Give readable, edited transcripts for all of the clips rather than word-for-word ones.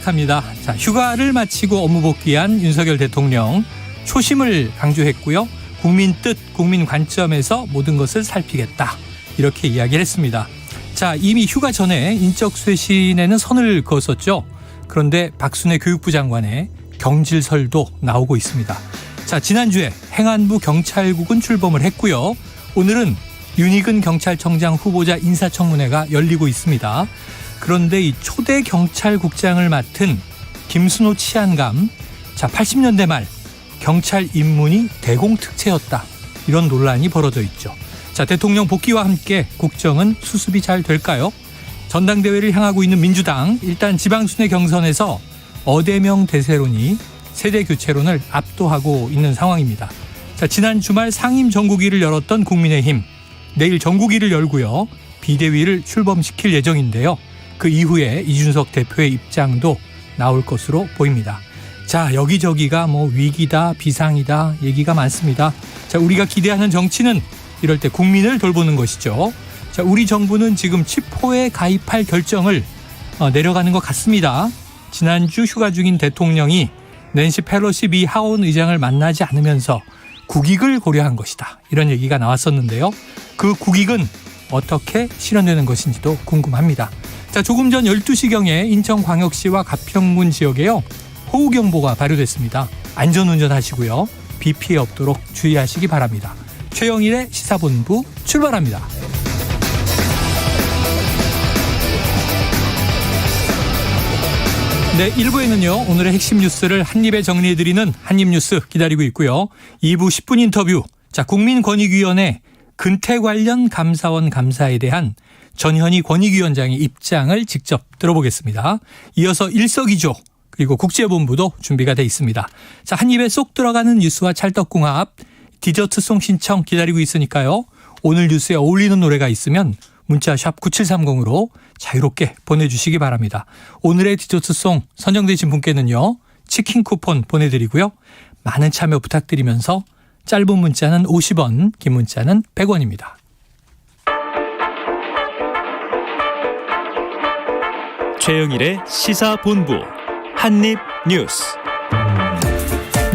시작합니다. 자, 휴가를 마치고 업무 복귀한 윤석열 대통령 초심을 강조했고요. 국민 뜻, 국민 관점에서 모든 것을 살피겠다. 이렇게 이야기를 했습니다. 자, 이미 휴가 전에 인적 쇄신에는 선을 그었었죠. 그런데 박순애 교육부 장관의 경질설도 나오고 있습니다. 자, 지난주에 행안부 경찰국은 출범을 했고요. 오늘은 윤희근 경찰청장 후보자 인사청문회가 열리고 있습니다. 그런데 이 초대 경찰국장을 맡은 김순호 치안감, 자, 80년대 말 경찰 입문이 대공특채였다. 이런 논란이 벌어져 있죠. 자, 대통령 복귀와 함께 국정은 수습이 잘 될까요? 전당대회를 향하고 있는 민주당, 일단 지방순회 경선에서 어대명 대세론이 세대 교체론을 압도하고 있는 상황입니다. 자, 지난 주말 상임 정국위를 열었던 국민의힘, 내일 정국위를 열고요. 비대위를 출범시킬 예정인데요. 그 이후에 이준석 대표의 입장도 나올 것으로 보입니다. 자, 여기저기가 위기다, 비상이다 얘기가 많습니다. 자, 우리가 기대하는 정치는 이럴 때 국민을 돌보는 것이죠. 자, 우리 정부는 지금 치포에 가입할 결정을 내려가는 것 같습니다. 지난주 휴가 중인 대통령이 낸시 펠로시 미 하원 의장을 만나지 않으면서 국익을 고려한 것이다. 이런 얘기가 나왔었는데요. 그 국익은 어떻게 실현되는 것인지도 궁금합니다. 자, 조금 전 12시경에 인천광역시와 가평군 지역에요. 호우경보가 발효됐습니다. 안전운전 하시고요. 비 피해 없도록 주의하시기 바랍니다. 최영일의 시사본부 출발합니다. 네, 1부에는요. 오늘의 핵심 뉴스를 한입에 정리해드리는 한입뉴스 기다리고 있고요. 2부 10분 인터뷰. 자, 국민권익위원회 근태 관련 감사원 감사에 대한 전현희 권익위원장의 입장을 직접 들어보겠습니다. 이어서 일석이조 그리고 국제본부도 준비가 돼 있습니다. 자, 한 입에 쏙 들어가는 뉴스와 찰떡궁합, 디저트송 신청 기다리고 있으니까요. 오늘 뉴스에 어울리는 노래가 있으면 문자 샵 9730으로 자유롭게 보내주시기 바랍니다. 오늘의 디저트송 선정되신 분께는요. 치킨 쿠폰 보내드리고요. 많은 참여 부탁드리면서 짧은 문자는 50원, 긴 문자는 100원입니다. 최영일의 시사본부 한입뉴스.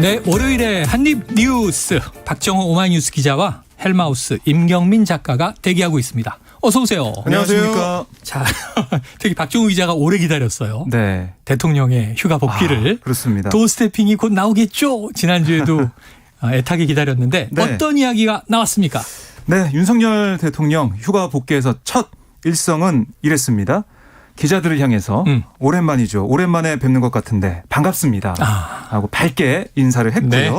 네, 월요일에 한입뉴스 박정호 오마이뉴스 기자와 헬마우스 임경민 작가가 대기하고 있습니다. 어서 오세요. 안녕하십니까. 자, 특히 박정호 기자가 오래 기다렸어요. 네. 대통령의 휴가 복귀를. 그렇습니다. 도스태핑이 곧 나오겠죠. 지난주에도 애타게 기다렸는데 네. 어떤 이야기가 나왔습니까? 네, 윤석열 대통령 휴가 복귀에서 첫 일성은 이랬습니다. 기자들을 향해서 오랜만이죠. 오랜만에 뵙는 것 같은데 반갑습니다. 하고 밝게 인사를 했고요. 네.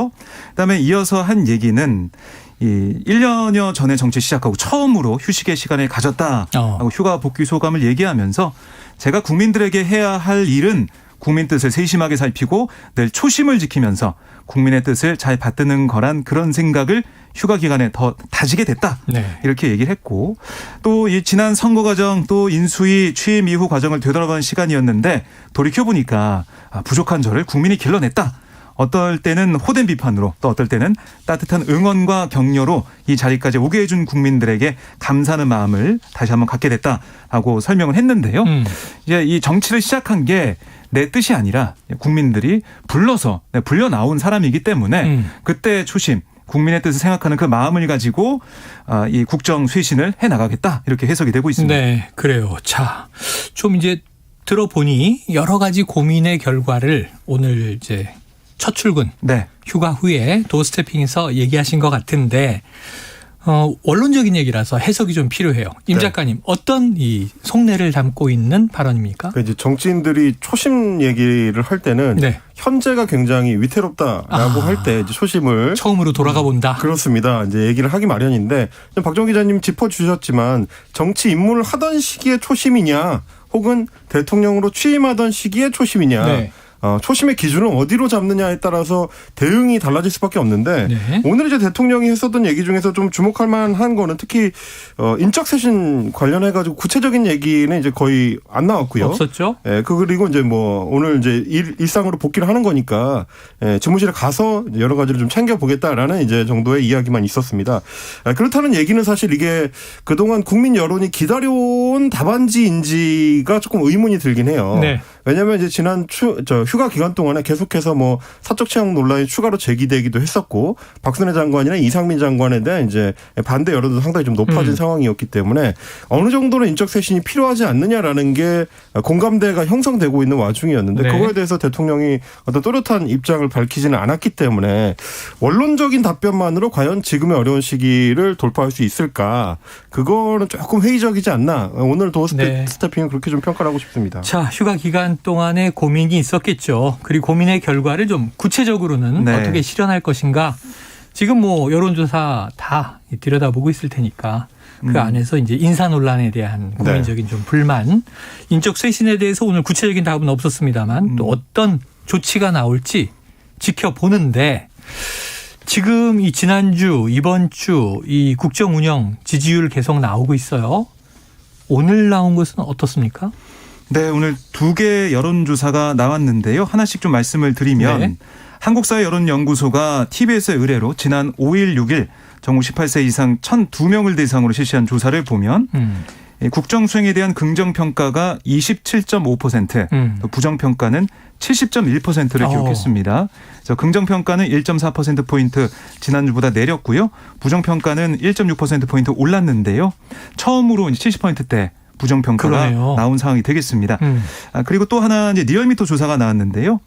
그다음에 이어서 한 얘기는 이 1년여 전에 정치 시작하고 처음으로 휴식의 시간을 가졌다 하고 휴가 복귀 소감을 얘기하면서 제가 국민들에게 해야 할 일은 국민 뜻을 세심하게 살피고 늘 초심을 지키면서 국민의 뜻을 잘 받드는 거란 그런 생각을 휴가 기간에 더 다지게 됐다. 네. 이렇게 얘기를 했고 또 이 지난 선거 과정 또 인수위 취임 이후 과정을 되돌아보는 시간이었는데 돌이켜보니까 부족한 저를 국민이 길러냈다. 어떨 때는 호된 비판으로 또 어떨 때는 따뜻한 응원과 격려로 이 자리까지 오게 해준 국민들에게 감사하는 마음을 다시 한번 갖게 됐다라고 설명을 했는데요. 이제 이 정치를 시작한 게 내 뜻이 아니라 국민들이 불러서 불려 나온 사람이기 때문에 그때 초심 국민의 뜻을 생각하는 그 마음을 가지고 이 국정 쇄신을 해나가겠다 이렇게 해석이 되고 있습니다. 네, 그래요. 자, 좀 이제 들어보니 여러 가지 고민의 결과를 오늘 이제 첫 출근 네. 휴가 후에 도스태핑에서 얘기하신 것 같은데 원론적인 얘기라서 해석이 좀 필요해요. 임 작가님, 어떤 이 속내를 담고 있는 발언입니까? 그러니까 이제 정치인들이 초심 얘기를 할 때는 네. 현재가 굉장히 위태롭다라고 할 때 이제 초심을 처음으로 돌아가 본다. 그렇습니다. 이제 얘기를 하기 마련인데 박정 기자님 짚어주셨지만 정치 입문을 하던 시기에 초심이냐 혹은 대통령으로 취임하던 시기에 초심이냐. 네. 초심의 기준을 어디로 잡느냐에 따라서 대응이 달라질 수밖에 없는데 네. 오늘 오늘 이제 대통령이 했었던 얘기 중에서 좀 주목할 만한 거는 특히 인적 쇄신 관련해 가지고 구체적인 얘기는 이제 거의 안 나왔고요. 없었죠. 예, 그리고 이제 오늘 이제 일상으로 복귀를 하는 거니까 집무실에 가서 여러 가지를 좀 챙겨 보겠다라는 이제 정도의 이야기만 있었습니다. 그렇다는 얘기는 사실 이게 그동안 국민 여론이 기다려온 답안지인지가 조금 의문이 들긴 해요. 네. 왜냐하면 이제 지난 휴가 기간 동안에 계속해서 뭐 사적 채용 논란이 추가로 제기되기도 했었고 박순애 장관이나 이상민 장관에 대한 이제 반대 여론도 상당히 좀 높아진 상황이었기 때문에 어느 정도는 인적 쇄신이 필요하지 않느냐라는 게 공감대가 형성되고 있는 와중이었는데 네. 그거에 대해서 대통령이 어떤 또렷한 입장을 밝히지는 않았기 때문에 원론적인 답변만으로 과연 지금의 어려운 시기를 돌파할 수 있을까? 그거는 조금 회의적이지 않나? 오늘 도어스태핑은 그렇게 좀 평가를 하고 싶습니다. 자, 휴가 기간 동안에 고민이 있었겠죠. 그리고 고민의 결과를 좀 구체적으로는 네. 어떻게 실현할 것인가. 지금 뭐 여론조사 다 들여다보고 있을 테니까 그 안에서 이제 인사 논란에 대한 국민적인 좀 불만, 인적 쇄신에 대해서 오늘 구체적인 답은 없었습니다만 또 어떤 조치가 나올지 지켜보는데 지금 이 지난주, 이번 주 이 국정 운영 지지율 계속 나오고 있어요. 오늘 나온 것은 어떻습니까? 네, 오늘 2개 여론조사가 나왔는데요. 하나씩 좀 말씀을 드리면 네. 한국사회 여론연구소가 TBS의 의뢰로 지난 5일, 6일 전국 18세 이상 1,002명을 대상으로 실시한 조사를 보면 국정 수행에 대한 긍정평가가 27.5%, 또 부정평가는 70.1%를 기록했습니다. 그래서 긍정평가는 1.4%포인트 지난주보다 내렸고요. 부정평가는 1.6%포인트 올랐는데요. 처음으로 이제 70%대 부정평가가 그러네요. 나온 상황이 되겠습니다. 그리고 또 하나 이제 리얼미터 조사가 나왔는데요.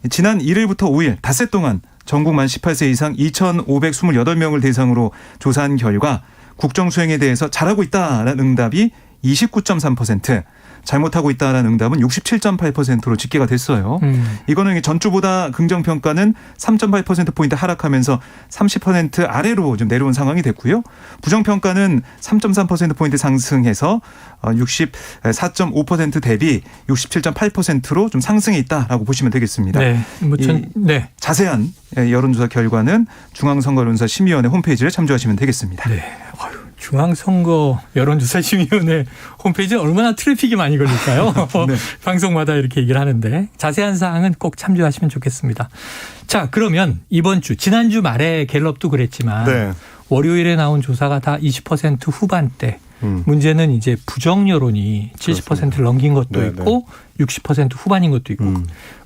지난 1일부터 5일 닷새 동안 전국 만 18세 이상 2,528명을 대상으로 조사한 결과 국정 수행에 대해서 잘하고 있다라는 응답이 29.3%, 잘못하고 있다라는 응답은 67.8%로 집계가 됐어요. 이거는 전주보다 긍정평가는 3.8%포인트 하락하면서 30% 아래로 좀 내려온 상황이 됐고요. 부정평가는 3.3%포인트 상승해서 64.5% 대비 67.8%로 좀 상승해 있다라고 보시면 되겠습니다. 네. 네. 자세한 여론조사 결과는 중앙선거론사 심의위원회 홈페이지를 참조하시면 되겠습니다. 네. 중앙선거 여론조사심의위원회 홈페이지에 얼마나 트래픽이 많이 걸릴까요? 네. 방송마다 이렇게 얘기를 하는데 자세한 사항은 꼭 참조하시면 좋겠습니다. 자, 그러면 이번 주, 지난주 말에 갤럽도 그랬지만 네. 월요일에 나온 조사가 다 20% 후반대. 문제는 이제 부정 여론이 70%를 넘긴 것도 네, 있고 60% 후반인 것도 있고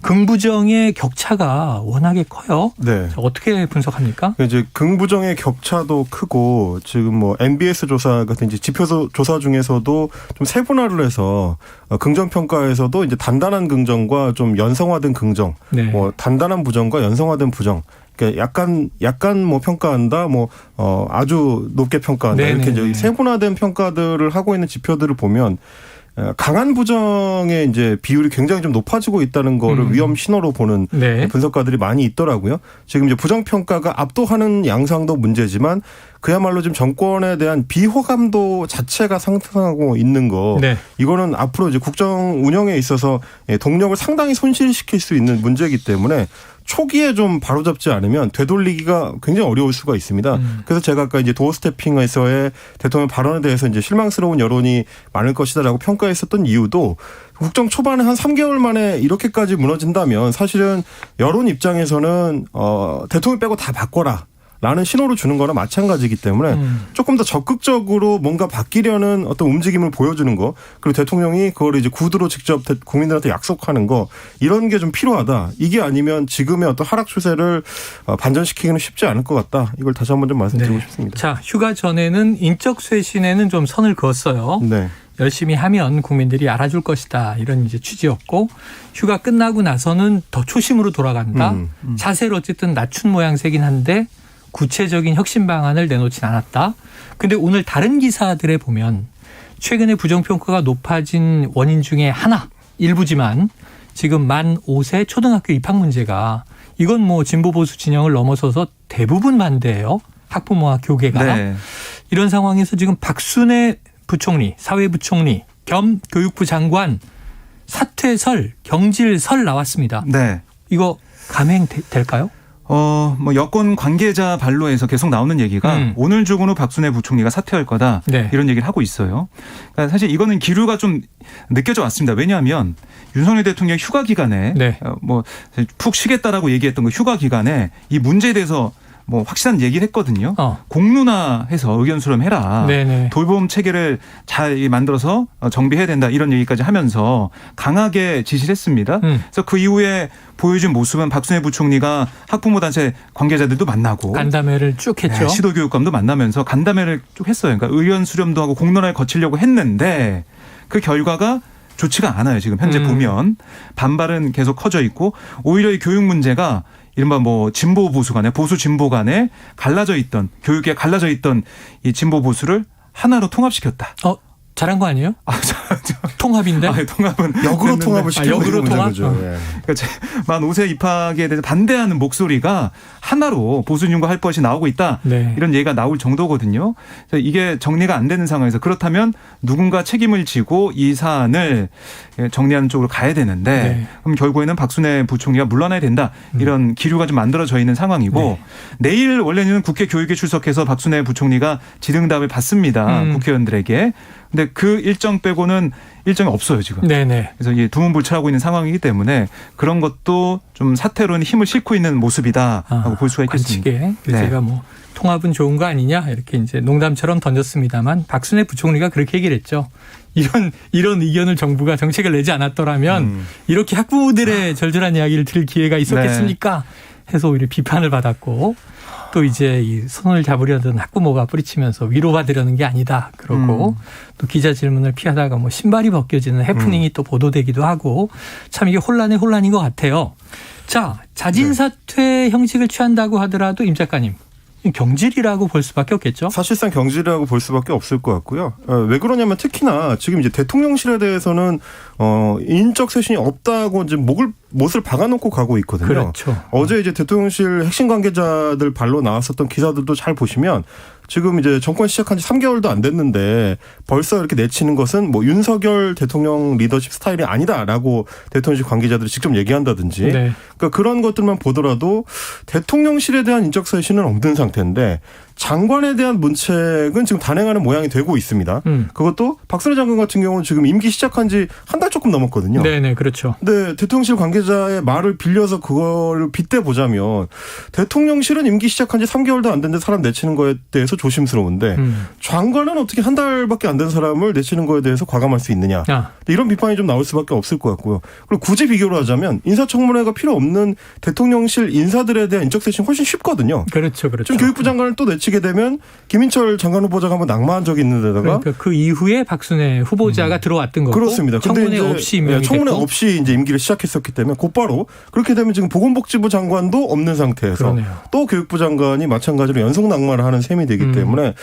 긍부정의 격차가 워낙에 커요. 네. 자, 어떻게 분석합니까? 이제 긍부정의 격차도 크고 지금 뭐 MBS 조사 같은 이제 지표 조사 중에서도 좀 세분화를 해서 긍정 평가에서도 이제 단단한 긍정과 좀 연성화된 긍정, 네. 뭐 단단한 부정과 연성화된 부정. 그러니까 약간 뭐 평가한다, 뭐 아주 높게 평가한다 네네네. 이렇게 이제 세분화된 평가들을 하고 있는 지표들을 보면 강한 부정의 이제 비율이 굉장히 좀 높아지고 있다는 거를 위험 신호로 보는 네. 분석가들이 많이 있더라고요. 지금 이제 부정 평가가 압도하는 양상도 문제지만 그야말로 지금 정권에 대한 비호감도 자체가 상승하고 있는 거. 네. 이거는 앞으로 이제 국정 운영에 있어서 동력을 상당히 손실시킬 수 있는 문제이기 때문에 초기에 좀 바로잡지 않으면 되돌리기가 굉장히 어려울 수가 있습니다. 그래서 제가 아까 이제 도어 스태핑에서의 대통령 발언에 대해서 이제 실망스러운 여론이 많을 것이다라고 평가했었던 이유도 국정 초반에 한 3개월 만에 이렇게까지 무너진다면 사실은 여론 입장에서는 대통령 빼고 다 바꿔라. 라는 신호를 주는 거나 마찬가지이기 때문에 조금 더 적극적으로 뭔가 바뀌려는 어떤 움직임을 보여주는 거, 그리고 대통령이 그걸 이제 구두로 직접 국민들한테 약속하는 거, 이런 게 좀 필요하다. 이게 아니면 지금의 어떤 하락 추세를 반전시키기는 쉽지 않을 것 같다. 이걸 다시 한번 좀 말씀드리고 네. 싶습니다. 자, 휴가 전에는 인적 쇄신에는 좀 선을 그었어요. 네. 열심히 하면 국민들이 알아줄 것이다. 이런 이제 취지였고, 휴가 끝나고 나서는 더 초심으로 돌아간다. 자세를 어쨌든 낮춘 모양새긴 한데 구체적인 혁신 방안을 내놓진 않았다. 근데 오늘 다른 기사들에 보면 최근에 부정평가가 높아진 원인 중에 하나, 일부지만 지금 만 5세 초등학교 입학 문제가, 이건 뭐 진보 보수 진영을 넘어서서 대부분 반대예요. 학부모와 교계가. 네. 이런 상황에서 지금 박순애 부총리, 사회부총리 겸 교육부 장관 사퇴설, 경질설 나왔습니다. 네. 이거 감행될까요? 뭐 여권 관계자 반로에서 계속 나오는 얘기가 오늘 중으로 박순애 부총리가 사퇴할 거다. 네. 이런 얘기를 하고 있어요. 그러니까 사실 이거는 기류가 좀 느껴져 왔습니다. 왜냐하면 윤석열 대통령 휴가 기간에 네. 뭐 푹 쉬겠다라고 얘기했던 그 휴가 기간에 이 문제에 대해서 뭐 확실한 얘기를 했거든요. 어. 공론화해서 의견 수렴해라. 네네. 돌봄 체계를 잘 만들어서 정비해야 된다. 이런 얘기까지 하면서 강하게 지시를 했습니다. 그래서 그 이후에 보여준 모습은 박순애 부총리가 학부모 단체 관계자들도 만나고 간담회를 쭉 했죠. 네, 시도교육감도 만나면서 간담회를 쭉 했어요. 그러니까 의견 수렴도 하고 공론화를 거치려고 했는데 그 결과가 좋지가 않아요. 지금 현재 보면 반발은 계속 커져 있고 오히려 이 교육 문제가 이른바 뭐 진보 보수 간에 보수 진보 간에 갈라져 있던 교육에 갈라져 있던 이 진보 보수를 하나로 통합시켰다. 잘한 거 아니에요? 통합인데? 통합은 역으로 통합을 시키는 역으로 통합? 거죠. 그러니까 만 5세 입학에 대해서 반대하는 목소리가 하나로 보수진보가 할 것이 나오고 있다. 네. 이런 얘기가 나올 정도거든요. 그래서 이게 정리가 안 되는 상황에서 그렇다면 누군가 책임을 지고 이 사안을 정리하는 쪽으로 가야 되는데 네. 그럼 결국에는 박순애 부총리가 물러나야 된다. 이런 기류가 좀 만들어져 있는 상황이고 네. 내일 원래는 국회 교육에 출석해서 박순애 부총리가 질의응답을 받습니다. 국회의원들에게. 근데 그 일정 빼고는 일정이 없어요, 지금. 네네. 그래서 이게 두문불출하고 있는 상황이기 때문에 그런 것도 좀 사태로는 힘을 싣고 있는 모습이다라고 볼 수가 있겠습니다. 관측에 네. 제가 뭐 통합은 좋은 거 아니냐 이렇게 이제 농담처럼 던졌습니다만 박순애 부총리가 그렇게 얘기를 했죠. 이런 의견을 정부가 정책을 내지 않았더라면 이렇게 학부모들의 절절한 이야기를 들을 기회가 있었겠습니까? 해서 오히려 비판을 받았고 또 이제 이 손을 잡으려던 학부모가 뿌리치면서 위로받으려는 게 아니다. 그러고 또 기자 질문을 피하다가 뭐 신발이 벗겨지는 해프닝이 또 보도되기도 하고 참 이게 혼란인 것 같아요. 자, 자진사퇴 형식을 취한다고 하더라도 임 작가님. 경질이라고 볼 수밖에 없겠죠. 사실상 경질이라고 볼 수밖에 없을 것 같고요. 왜 그러냐면 특히나 지금 이제 대통령실에 대해서는 인적 쇄신이 없다고 이제 못을 박아놓고 가고 있거든요. 그렇죠. 어제 이제 대통령실 핵심 관계자들 발로 나왔었던 기사들도 잘 보시면 지금 이제 정권 시작한 지 3개월도 안 됐는데 벌써 이렇게 내치는 것은 뭐 윤석열 대통령 리더십 스타일이 아니다라고 대통령실 관계자들이 직접 얘기한다든지 네. 그러니까 그런 것들만 보더라도 대통령실에 대한 인적 쇄신은 없는 상태인데 장관에 대한 문책은 지금 단행하는 모양이 되고 있습니다. 그것도 박순애 장관 같은 경우는 지금 임기 시작한 지 한 달 조금 넘었거든요. 네네, 그렇죠. 근데 대통령실 관계자의 말을 빌려서 그걸 빗대 보자면 대통령실은 임기 시작한 지 3개월도 안 됐는데 사람 내치는 거에 대해서 조심스러운데 장관은 어떻게 한 달밖에 안 된 사람을 내치는 거에 대해서 과감할 수 있느냐. 이런 비판이 좀 나올 수밖에 없을 것 같고요. 그리고 굳이 비교를 하자면 인사청문회가 필요 없는 대통령실 인사들에 대한 인적쇄신 훨씬 쉽거든요. 그렇죠. 지금 교육부 장관을 또 내치게 되면 김인철 장관 후보자가 한번 낙마한 적이 있는 데다가 그러니까 그 이후에 박순애 후보자가 들어왔던 거고 그렇습니다. 청문회 근데 없이 임명이 청문회 됐고. 없이 이제 임기를 시작했었기 때문에 곧바로 그렇게 되면 지금 보건복지부 장관도 없는 상태에서 그러네요. 또 교육부 장관이 마찬가지로 연속 낙마를 하는 셈이 되기 때문에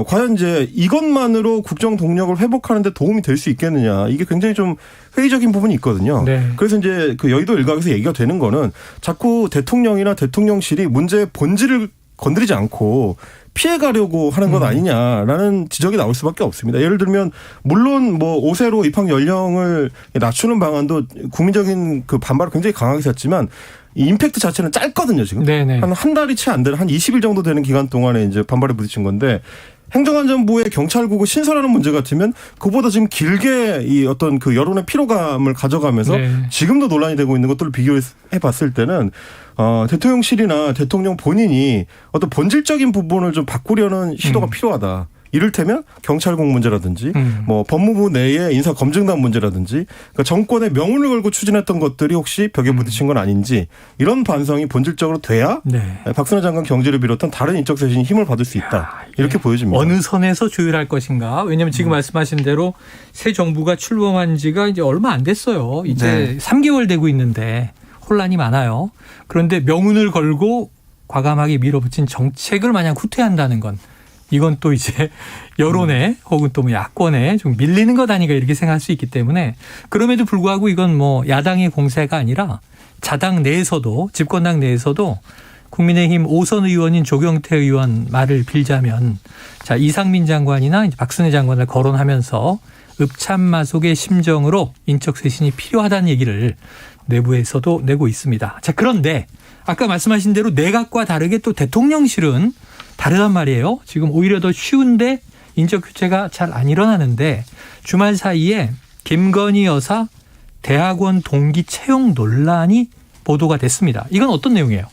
과연 이제 이것만으로 국정 동력을 회복하는 데 도움이 될 수 있겠느냐 이게 굉장히 좀 회의적인 부분이 있거든요. 네. 그래서 이제 그 여의도 일각에서 얘기가 되는 거는 자꾸 대통령이나 대통령실이 문제의 본질을 건드리지 않고 피해가려고 하는 것 아니냐라는 지적이 나올 수밖에 없습니다. 예를 들면 물론 뭐 5세로 입학 연령을 낮추는 방안도 국민적인 그 반발을 굉장히 강하게 샀지만 이 임팩트 자체는 짧거든요, 지금. 네네. 한 달이 채 안 되는 한 20일 정도 되는 기간 동안에 이제 반발에 부딪힌 건데 행정안전부의 경찰국을 신설하는 문제 같으면 그보다 지금 길게 이 어떤 그 여론의 피로감을 가져가면서 네. 지금도 논란이 되고 있는 것들을 비교해 봤을 때는 대통령실이나 대통령 본인이 어떤 본질적인 부분을 좀 바꾸려는 시도가 필요하다. 이를테면 경찰국 문제라든지 뭐 법무부 내의 인사검증단 문제라든지 그러니까 정권의 명운을 걸고 추진했던 것들이 혹시 벽에 부딪힌 건 아닌지 이런 반성이 본질적으로 돼야 네. 박순애 장관 경질을 비롯한 다른 인적 쇄신이 힘을 받을 수 있다. 이렇게 보여집니다. 어느 선에서 조율할 것인가. 왜냐하면 지금 말씀하신 대로 새 정부가 출범한 지가 이제 얼마 안 됐어요. 이제 3개월 되고 있는데 혼란이 많아요. 그런데 명운을 걸고 과감하게 밀어붙인 정책을 마냥 후퇴한다는 건 이건 또 이제 여론에 혹은 또 뭐 야권에 좀 밀리는 것 아닌가 이렇게 생각할 수 있기 때문에 그럼에도 불구하고 이건 뭐 야당의 공세가 아니라 자당 내에서도 집권당 내에서도 국민의힘 5선 의원인 조경태 의원 말을 빌자면 자 이상민 장관이나 이제 박순애 장관을 거론하면서 읍참마속의 심정으로 인적 쇄신이 필요하다는 얘기를 내부에서도 내고 있습니다. 자 그런데 아까 말씀하신 대로 내각과 다르게 또 대통령실은 다르단 말이에요. 지금 오히려 더 쉬운데 인적 교체가 잘 안 일어나는데 주말 사이에 김건희 여사 대학원 동기 채용 논란이 보도가 됐습니다. 이건 어떤 내용이에요?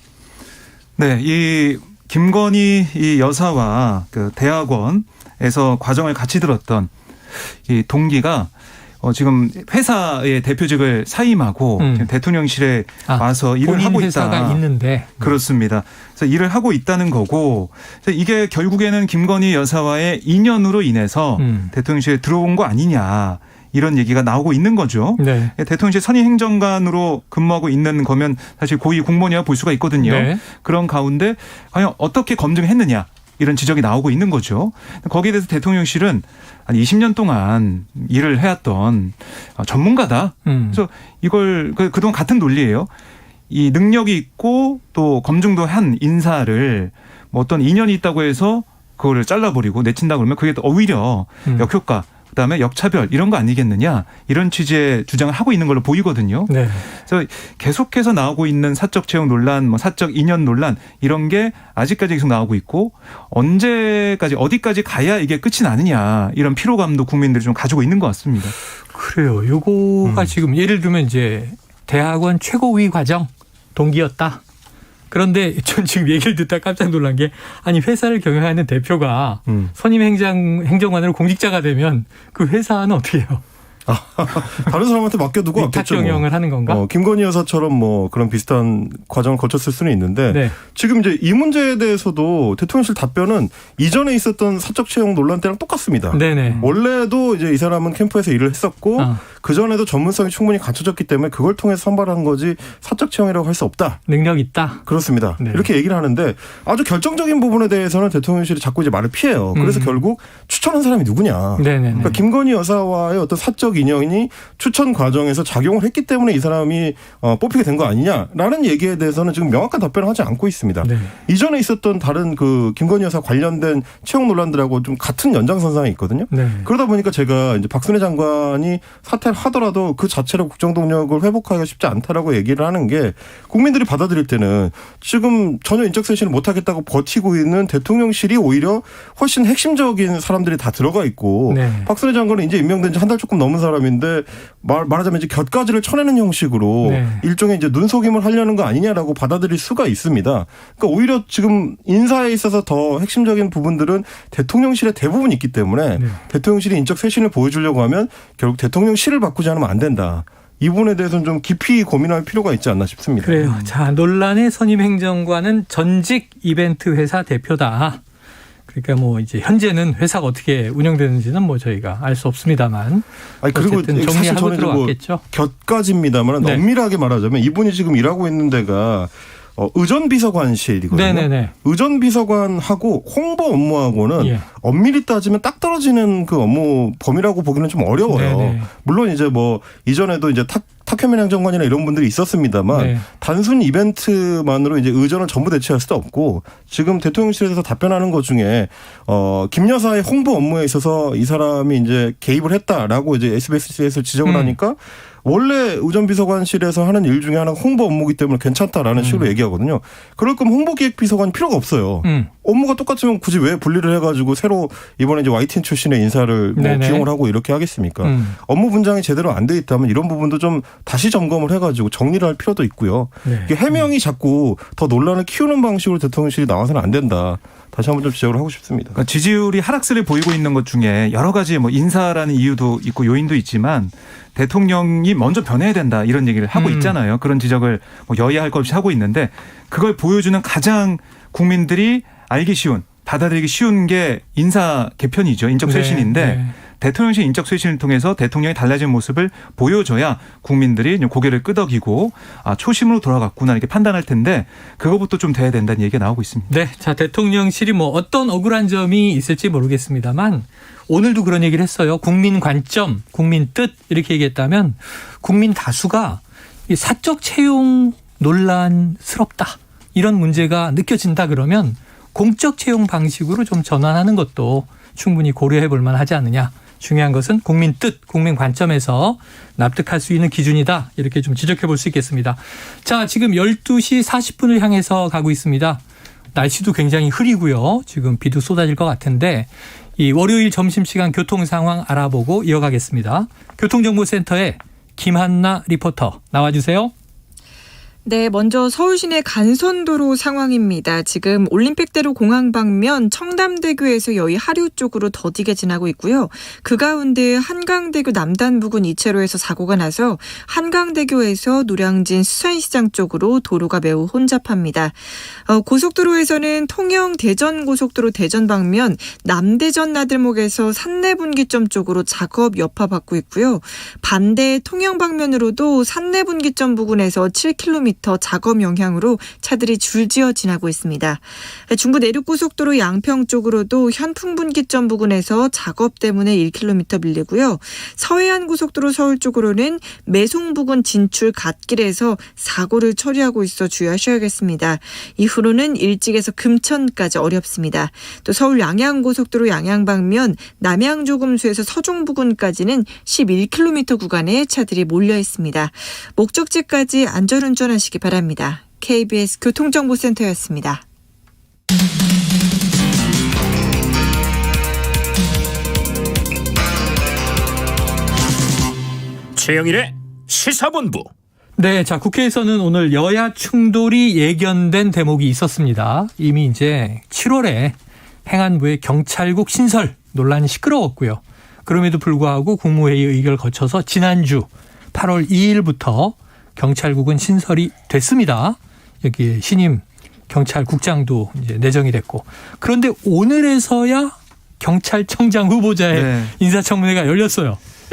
네, 이 김건희 이 여사와 그 대학원에서 과정을 같이 들었던 이 동기가 지금 회사의 대표직을 사임하고 지금 대통령실에 와서 일을 하고 있다. 회사가 있는데. 그렇습니다. 그래서 일을 하고 있다는 거고 이게 결국에는 김건희 여사와의 인연으로 인해서 대통령실에 들어온 거 아니냐. 이런 얘기가 나오고 있는 거죠. 네. 대통령실 선임행정관으로 근무하고 있는 거면 사실 고위 공무원이라 볼 수가 있거든요. 네. 그런 가운데 과연 어떻게 검증했느냐 이런 지적이 나오고 있는 거죠. 거기에 대해서 대통령실은 한 20년 동안 일을 해왔던 전문가다. 그래서 이걸 그동안 같은 논리예요. 이 능력이 있고 또 검증도 한 인사를 뭐 어떤 인연이 있다고 해서 그거를 잘라버리고 내친다 그러면 그게 또 오히려 역효과 그다음에 역차별 이런 거 아니겠느냐 이런 취지의 주장을 하고 있는 걸로 보이거든요. 네. 그래서 계속해서 나오고 있는 사적 채용 논란, 뭐 사적 인연 논란 이런 게 아직까지 계속 나오고 있고 언제까지 어디까지 가야 이게 끝이 나느냐 이런 피로감도 국민들이 좀 가지고 있는 것 같습니다. 그래요. 요거가 지금 예를 들면 이제 대학원 최고위 과정 동기였다. 그런데 전 지금 얘기를 듣다 깜짝 놀란 게 아니 회사를 경영하는 대표가 선임 행정관으로 공직자가 되면 그 회사는 어떻게 해요? 다른 사람한테 맡겨두고 위탁 경영을 하는 건가? 김건희 여사처럼 뭐 그런 비슷한 과정을 거쳤을 수는 있는데 네. 지금 이제 이 문제에 대해서도 대통령실 답변은 이전에 있었던 사적 채용 논란 때랑 똑같습니다. 네네. 원래도 이제 이 사람은 캠프에서 일을 했었고 그 전에도 전문성이 충분히 갖춰졌기 때문에 그걸 통해서 선발한 거지 사적 채용이라고 할 수 없다. 능력 있다. 그렇습니다. 네. 이렇게 얘기를 하는데 아주 결정적인 부분에 대해서는 대통령실이 자꾸 이제 말을 피해요. 그래서 결국 추천한 사람이 누구냐. 네네. 그러니까 김건희 여사와의 어떤 사적 인연이 추천 과정에서 작용을 했기 때문에 이 사람이 뽑히게 된 거 아니냐라는 얘기에 대해서는 지금 명확한 답변을 하지 않고 있습니다. 네. 이전에 있었던 다른 그 김건희 여사 관련된 채용 논란들하고 좀 같은 연장선상에 있거든요. 네. 그러다 보니까 제가 이제 박순애 장관이 사퇴를 하더라도 그 자체로 국정 동력을 회복하기가 쉽지 않다라고 얘기를 하는 게 국민들이 받아들일 때는 지금 전혀 인적 쇄신을 못하겠다고 버티고 있는 대통령실이 오히려 훨씬 핵심적인 사람들이 다 들어가 있고 네. 박순애 장관은 이제 임명된 지 한 달 조금 넘은 사람인데 말하자면 이제 곁가지를 쳐내는 형식으로 네. 일종의 이제 눈속임을 하려는 거 아니냐라고 받아들일 수가 있습니다. 그러니까 오히려 지금 인사에 있어서 더 핵심적인 부분들은 대통령실에 대부분 있기 때문에 대통령실이 인적 쇄신을 보여주려고 하면 결국 대통령실을 바꾸지 않으면 안 된다. 이 부분에 대해서는 좀 깊이 고민할 필요가 있지 않나 싶습니다. 그래요. 자, 논란의 선임 행정관은 전직 이벤트 회사 대표다. 그러니까 뭐 이제 현재는 회사가 어떻게 운영되는지는 뭐 저희가 알 수 없습니다만. 아니 그리고 어쨌든 사실 정리하고 저는 이제 뭐 들어왔겠죠. 곁가지입니다만 네. 엄밀하게 말하자면 이분이 지금 일하고 있는 데가 의전비서관실이거든요. 네네네. 의전비서관하고 홍보 업무하고는 예. 엄밀히 따지면 딱 떨어지는 그 업무 범위라고 보기는 좀 어려워요. 네네. 물론 이제 뭐 이전에도 이제 탁현민 행정관이나 이런 분들이 있었습니다만 네. 단순 이벤트만으로 이제 의전을 전부 대체할 수도 없고 지금 대통령실에서 답변하는 것 중에 김 여사의 홍보 업무에 있어서 이 사람이 이제 개입을 했다라고 이제 SBS에서 지적을 하니까 원래 의전비서관실에서 하는 일 중에 하나가 홍보 업무이기 때문에 괜찮다라는 식으로 얘기하거든요. 그럴 거면 홍보기획비서관이 필요가 없어요. 업무가 똑같으면 굳이 왜 분리를 해가지고 새로 이번에 이제 YTN 출신의 인사를 뭐 기용을 하고 이렇게 하겠습니까? 업무 분장이 제대로 안 돼 있다면 이런 부분도 좀 다시 점검을 해가지고 정리를 할 필요도 있고요. 네. 이게 해명이 자꾸 더 논란을 키우는 방식으로 대통령실이 나와서는 안 된다. 다시 한번 좀 지적을 하고 싶습니다. 그러니까 지지율이 하락세를 보이고 있는 것 중에 여러 가지 뭐 인사라는 이유도 있고 요인도 있지만 대통령이 먼저 변해야 된다 이런 얘기를 하고 있잖아요. 그런 지적을 뭐 여야 할 것 없이 하고 있는데 그걸 보여주는 가장 국민들이 알기 쉬운 받아들이기 쉬운 게 인사 개편이죠. 인적 쇄신인데 네. 대통령실 인적 쇄신을 통해서 대통령이 달라진 모습을 보여줘야 국민들이 고개를 끄덕이고 초심으로 돌아갔구나 이렇게 판단할 텐데 그거부터 좀 돼야 된다는 얘기가 나오고 있습니다. 네. 자, 대통령실이 뭐 어떤 억울한 점이 있을지 모르겠습니다만 오늘도 그런 얘기를 했어요. 국민 관점, 국민 뜻 이렇게 얘기했다면 국민 다수가 이 사적 채용 논란스럽다. 이런 문제가 느껴진다 그러면 공적 채용 방식으로 좀 전환하는 것도 충분히 고려해 볼 만하지 않느냐. 중요한 것은 국민 뜻, 국민 관점에서 납득할 수 있는 기준이다. 이렇게 좀 지적해 볼 수 있겠습니다. 자, 지금 12시 40분을 향해서 가고 있습니다. 날씨도 굉장히 흐리고요. 지금 비도 쏟아질 것 같은데 이 월요일 점심시간 교통 상황 알아보고 이어가겠습니다. 교통정보센터에 김한나 리포터 나와주세요. 네, 먼저 서울 시내 간선도로 상황입니다. 지금 올림픽대로 공항 방면 청담대교에서 여의 하류 쪽으로 더디게 지나고 있고요. 그 가운데 한강대교 남단 부근 2차로에서 사고가 나서 한강대교에서 노량진 수산시장 쪽으로 도로가 매우 혼잡합니다. 고속도로에서는 통영 대전고속도로 대전 방면 남대전 나들목에서 산내분기점 쪽으로 작업 여파받고 있고요. 반대 통영 방면으로도 산내분기점 부근에서 7km 작업 영향으로 차들이 줄지어 지나고 있습니다. 중부 내륙고속도로 양평 쪽으로도 현풍분기점 부근에서 작업 때문에 1km 밀리고요. 서해안고속도로 서울 쪽으로는 매송 부근 진출 갓길에서 사고를 처리하고 있어 주의하셔야겠습니다. 이후로는 일찍에서 금천까지 어렵습니다. 또 서울 양양고속도로 양양 방면 남양조금수에서 서종 부근까지는 11km 구간에 차들이 몰려 있습니다. 목적지까지 안전운전하시기 바랍니다. KBS 교통정보센터였습니다. 최영일의 시사본부. 네, 자, 국회에서는 오늘 여야 충돌이 예견된 대목이 있었습니다. 이미 이제 7월에 행안부의 경찰국 신설 논란이 시끄러웠고요. 그럼에도 불구하고 국무회의 의결을 거쳐서 지난주 8월 2일부터 경찰국은 신설이 됐습니다. 여기 신임 경찰국장도 이제 내정이 됐고. 그런데 오늘에서야 경찰청장 후보자의 네. 인사청문회가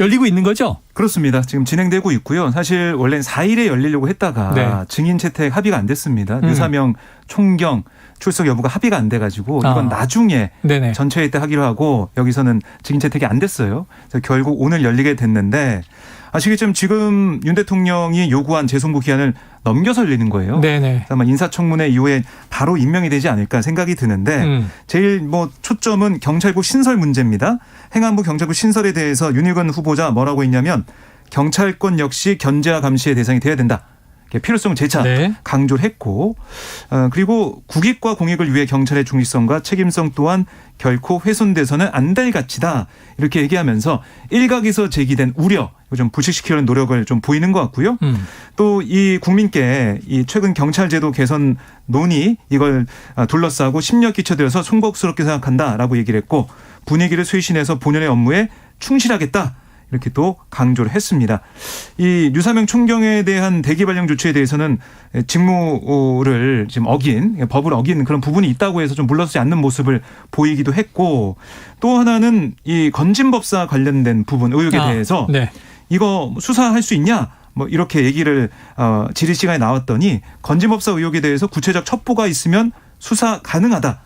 열리고 있는 거죠? 그렇습니다. 지금 진행되고 있고요. 사실 원래는 4일에 열리려고 했다가 네. 증인 채택 합의가 안 됐습니다. 유사명 총경 출석 여부가 합의가 안 돼가지고 이건 나중에 네네. 전체회의 때 하기로 하고 여기서는 증인 채택이 안 됐어요. 그래서 결국 오늘 열리게 됐는데 아시겠지만 지금 윤 대통령이 요구한 재송부 기한을 넘겨서 열리는 거예요. 네네. 아마 인사청문회 이후에 바로 임명이 되지 않을까 생각이 드는데 제일 초점은 경찰국 신설 문제입니다. 행안부 경찰국 신설에 대해서 윤희건 후보자 뭐라고 했냐면 경찰권 역시 견제와 감시의 대상이 돼야 된다. 필요성 재차 네. 강조를 했고 그리고 국익과 공익을 위해 경찰의 중립성과 책임성 또한 결코 훼손돼서는 안 될 가치다. 이렇게 얘기하면서 일각에서 제기된 우려 이거 좀 불식시키려는 노력을 좀 보이는 것 같고요. 또 이 국민께 이 최근 경찰제도 개선 논의 이걸 둘러싸고 심려 끼쳐드려서 송구스럽게 생각한다라고 얘기를 했고 분위기를 쇄신해서 본연의 업무에 충실하겠다. 이렇게 또 강조를 했습니다. 이 유사명 총경에 대한 대기 발령 조치에 대해서는 직무를 지금 법을 어긴 그런 부분이 있다고 해서 좀 물러서지 않는 모습을 보이기도 했고 또 하나는 이 건진법사 관련된 부분 의혹에 대해서 네. 이거 수사할 수 있냐? 뭐 이렇게 얘기를 질의 시간에 나왔더니 건진법사 의혹에 대해서 구체적 첩보가 있으면 수사 가능하다.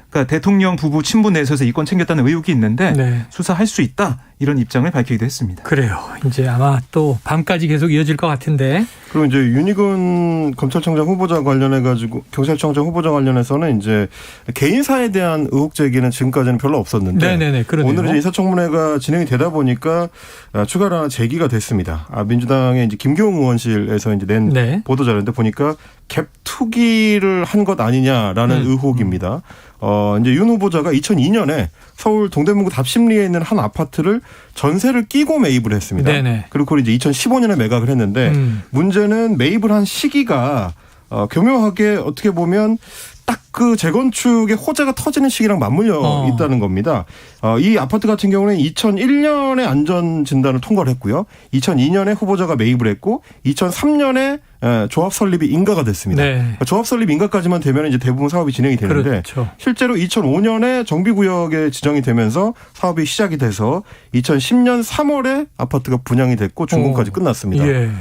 그러니까 대통령 부부 친부 내에서 이권 챙겼다는 의혹이 있는데 네. 수사할 수 있다. 이런 입장을 밝히기도 했습니다. 그래요. 이제 아마 또 밤까지 계속 이어질 것 같은데. 그리고 이제 윤희근 검찰청장 후보자 관련해가지고 경찰청장 후보자 관련해서는 이제 개인사에 대한 의혹 제기는 지금까지는 별로 없었는데 네네네. 그러네요. 오늘 이제 인사청문회가 진행이 되다 보니까 추가로 하나 제기가 됐습니다. 민주당의 이제 김교웅 의원실에서 이제 낸 네. 보도 자료인데 보니까 갭 투기를 한 것 아니냐라는 의혹입니다. 이제 윤 후보자가 2002년에 서울 동대문구 답심리에 있는 한 아파트를 전세를 끼고 매입을 했습니다. 네네. 그리고 이제 2015년에 매각을 했는데 문제는 매입을 한 시기가 교묘하게 어떻게 보면 딱 그 재건축의 호재가 터지는 시기랑 맞물려 있다는 겁니다. 이 아파트 같은 경우는 2001년에 안전 진단을 통과를 했고요. 2002년에 후보자가 매입을 했고 2003년에 조합 설립이 인가가 됐습니다. 네. 조합 설립 인가까지만 되면 이제 대부분 사업이 진행이 되는데 그렇죠. 실제로 2005년에 정비구역에 지정이 되면서 사업이 시작이 돼서 2010년 3월에 아파트가 분양이 됐고 준공까지 끝났습니다. 예.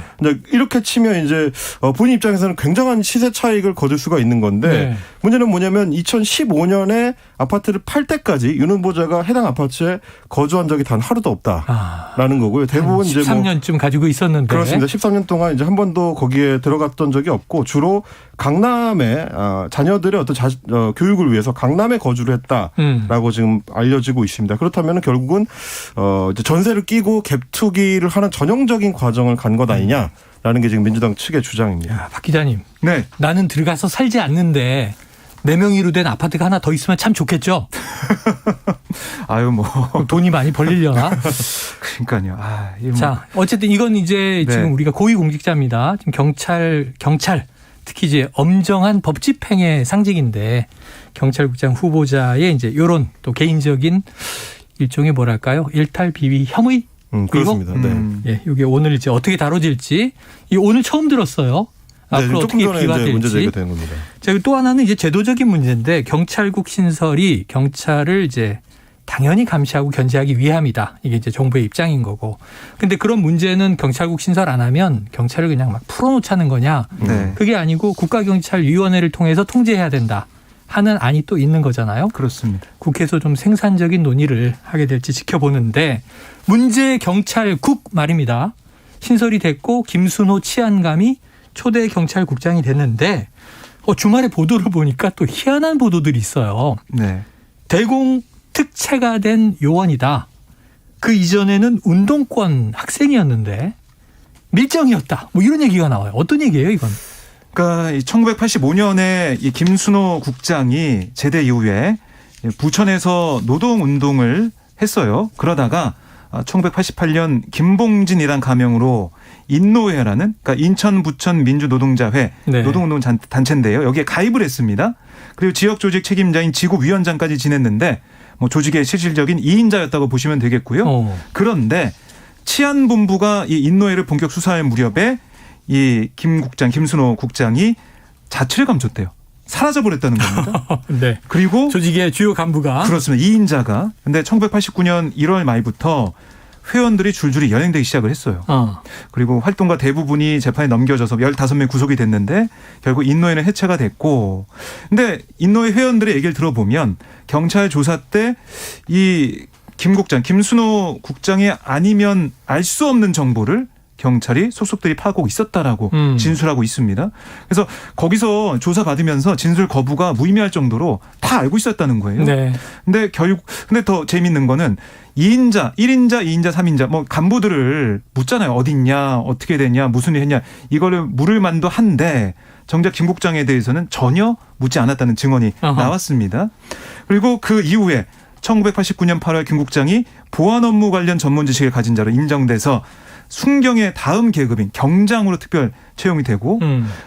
이렇게 치면 이제 본인 입장에서는 굉장한 시세 차익을 거둘 수가 있는 건데 네. 문제는 뭐냐면 2015년에 아파트를 팔 때까지 윤 후보자가 해당 아파트에 거주한 적이 단 하루도 없다라는 거고요. 대부분 이제 13년쯤 가지고 있었는데. 그렇습니다. 13년 동안 이제 한 번도 거기에 들어갔던 적이 없고 주로 강남에 자녀들의 어떤 교육을 위해서 강남에 거주를 했다라고 지금 알려지고 있습니다. 그렇다면 결국은 이제 전세를 끼고 갭 투기를 하는 전형적인 과정을 간 것 아니냐라는 게 지금 민주당 측의 주장입니다. 야, 박 기자님. 네. 나는 들어가서 살지 않는데 4명이로 된 아파트가 하나 더 있으면 참 좋겠죠. 아유 뭐 돈이 많이 벌리려나. 그러니까요. 아, 이거 뭐. 자, 어쨌든 이건 이제 네. 지금 우리가 고위공직자입니다. 지금 경찰 특히 이제 엄정한 법 집행의 상징인데 경찰국장 후보자의 이제 요런 또 개인적인 일종의 뭐랄까요? 일탈 비위 혐의 그렇습니다. 네. 예, 이게 오늘 이제 어떻게 다뤄질지 이 오늘 처음 들었어요. 네, 앞으로 조금 어떻게 전에 이제 문제 비화될지. 제기되는 겁니다. 자, 그리고 또 하나는 이제 제도적인 문제인데 경찰국 신설이 경찰을 이제 당연히 감시하고 견제하기 위함이다. 이게 이제 정부의 입장인 거고. 근데 그런 문제는 경찰국 신설 안 하면 경찰을 그냥 막 풀어놓자는 거냐. 네. 그게 아니고 국가경찰위원회를 통해서 통제해야 된다 하는 안이 또 있는 거잖아요. 그렇습니다. 국회에서 좀 생산적인 논의를 하게 될지 지켜보는데 문제 경찰국 말입니다. 신설이 됐고 김순호 치안감이 초대 경찰국장이 됐는데 주말에 보도를 보니까 또 희한한 보도들이 있어요. 네. 대공 특채가 된 요원이다. 그 이전에는 운동권 학생이었는데 밀정이었다. 뭐 이런 얘기가 나와요. 어떤 얘기예요, 이건? 그러니까 1985년에 이 김순호 국장이 제대 이후에 부천에서 노동운동을 했어요. 그러다가 1988년 김봉진이란 가명으로 인노회라는 그러니까 인천 부천 민주노동자회 네. 노동운동 단체인데요. 여기에 가입을 했습니다. 그리고 지역 조직 책임자인 지구위원장까지 지냈는데 뭐 조직의 실질적인 2인자였다고 보시면 되겠고요. 그런데 치안본부가 이 인노회를 본격 수사할 무렵에 이 김순호 국장이 자취를 감췄대요. 사라져버렸다는 겁니다. 네. 그리고 조직의 주요 간부가 그렇습니다. 2인자가. 근데 1989년 1월 말부터 회원들이 줄줄이 연행되기 시작을 했어요. 그리고 활동가 대부분이 재판에 넘겨져서 15명 구속이 됐는데 결국 인노회는 해체가 됐고. 근데 인노회 회원들의 얘기를 들어보면 경찰 조사 때 이 김순호 국장이 아니면 알 수 없는 정보를 경찰이 소속들이 파악하고 있었다라고 진술하고 있습니다. 그래서 거기서 조사받으면서 진술 거부가 무의미할 정도로 다 알고 있었다는 거예요. 네. 근데 더 재밌는 거는 2인자, 1인자, 2인자, 3인자 뭐 간부들을 묻잖아요. 어디 있냐, 어떻게 되냐, 무슨 일 했냐. 이거를 물을 만도 한데 정작 김 국장에 대해서는 전혀 묻지 않았다는 증언이 나왔습니다. 그리고 그 이후에 1989년 8월 김 국장이 보안 업무 관련 전문 지식을 가진 자로 인정돼서 순경의 다음 계급인 경장으로 특별 채용이 되고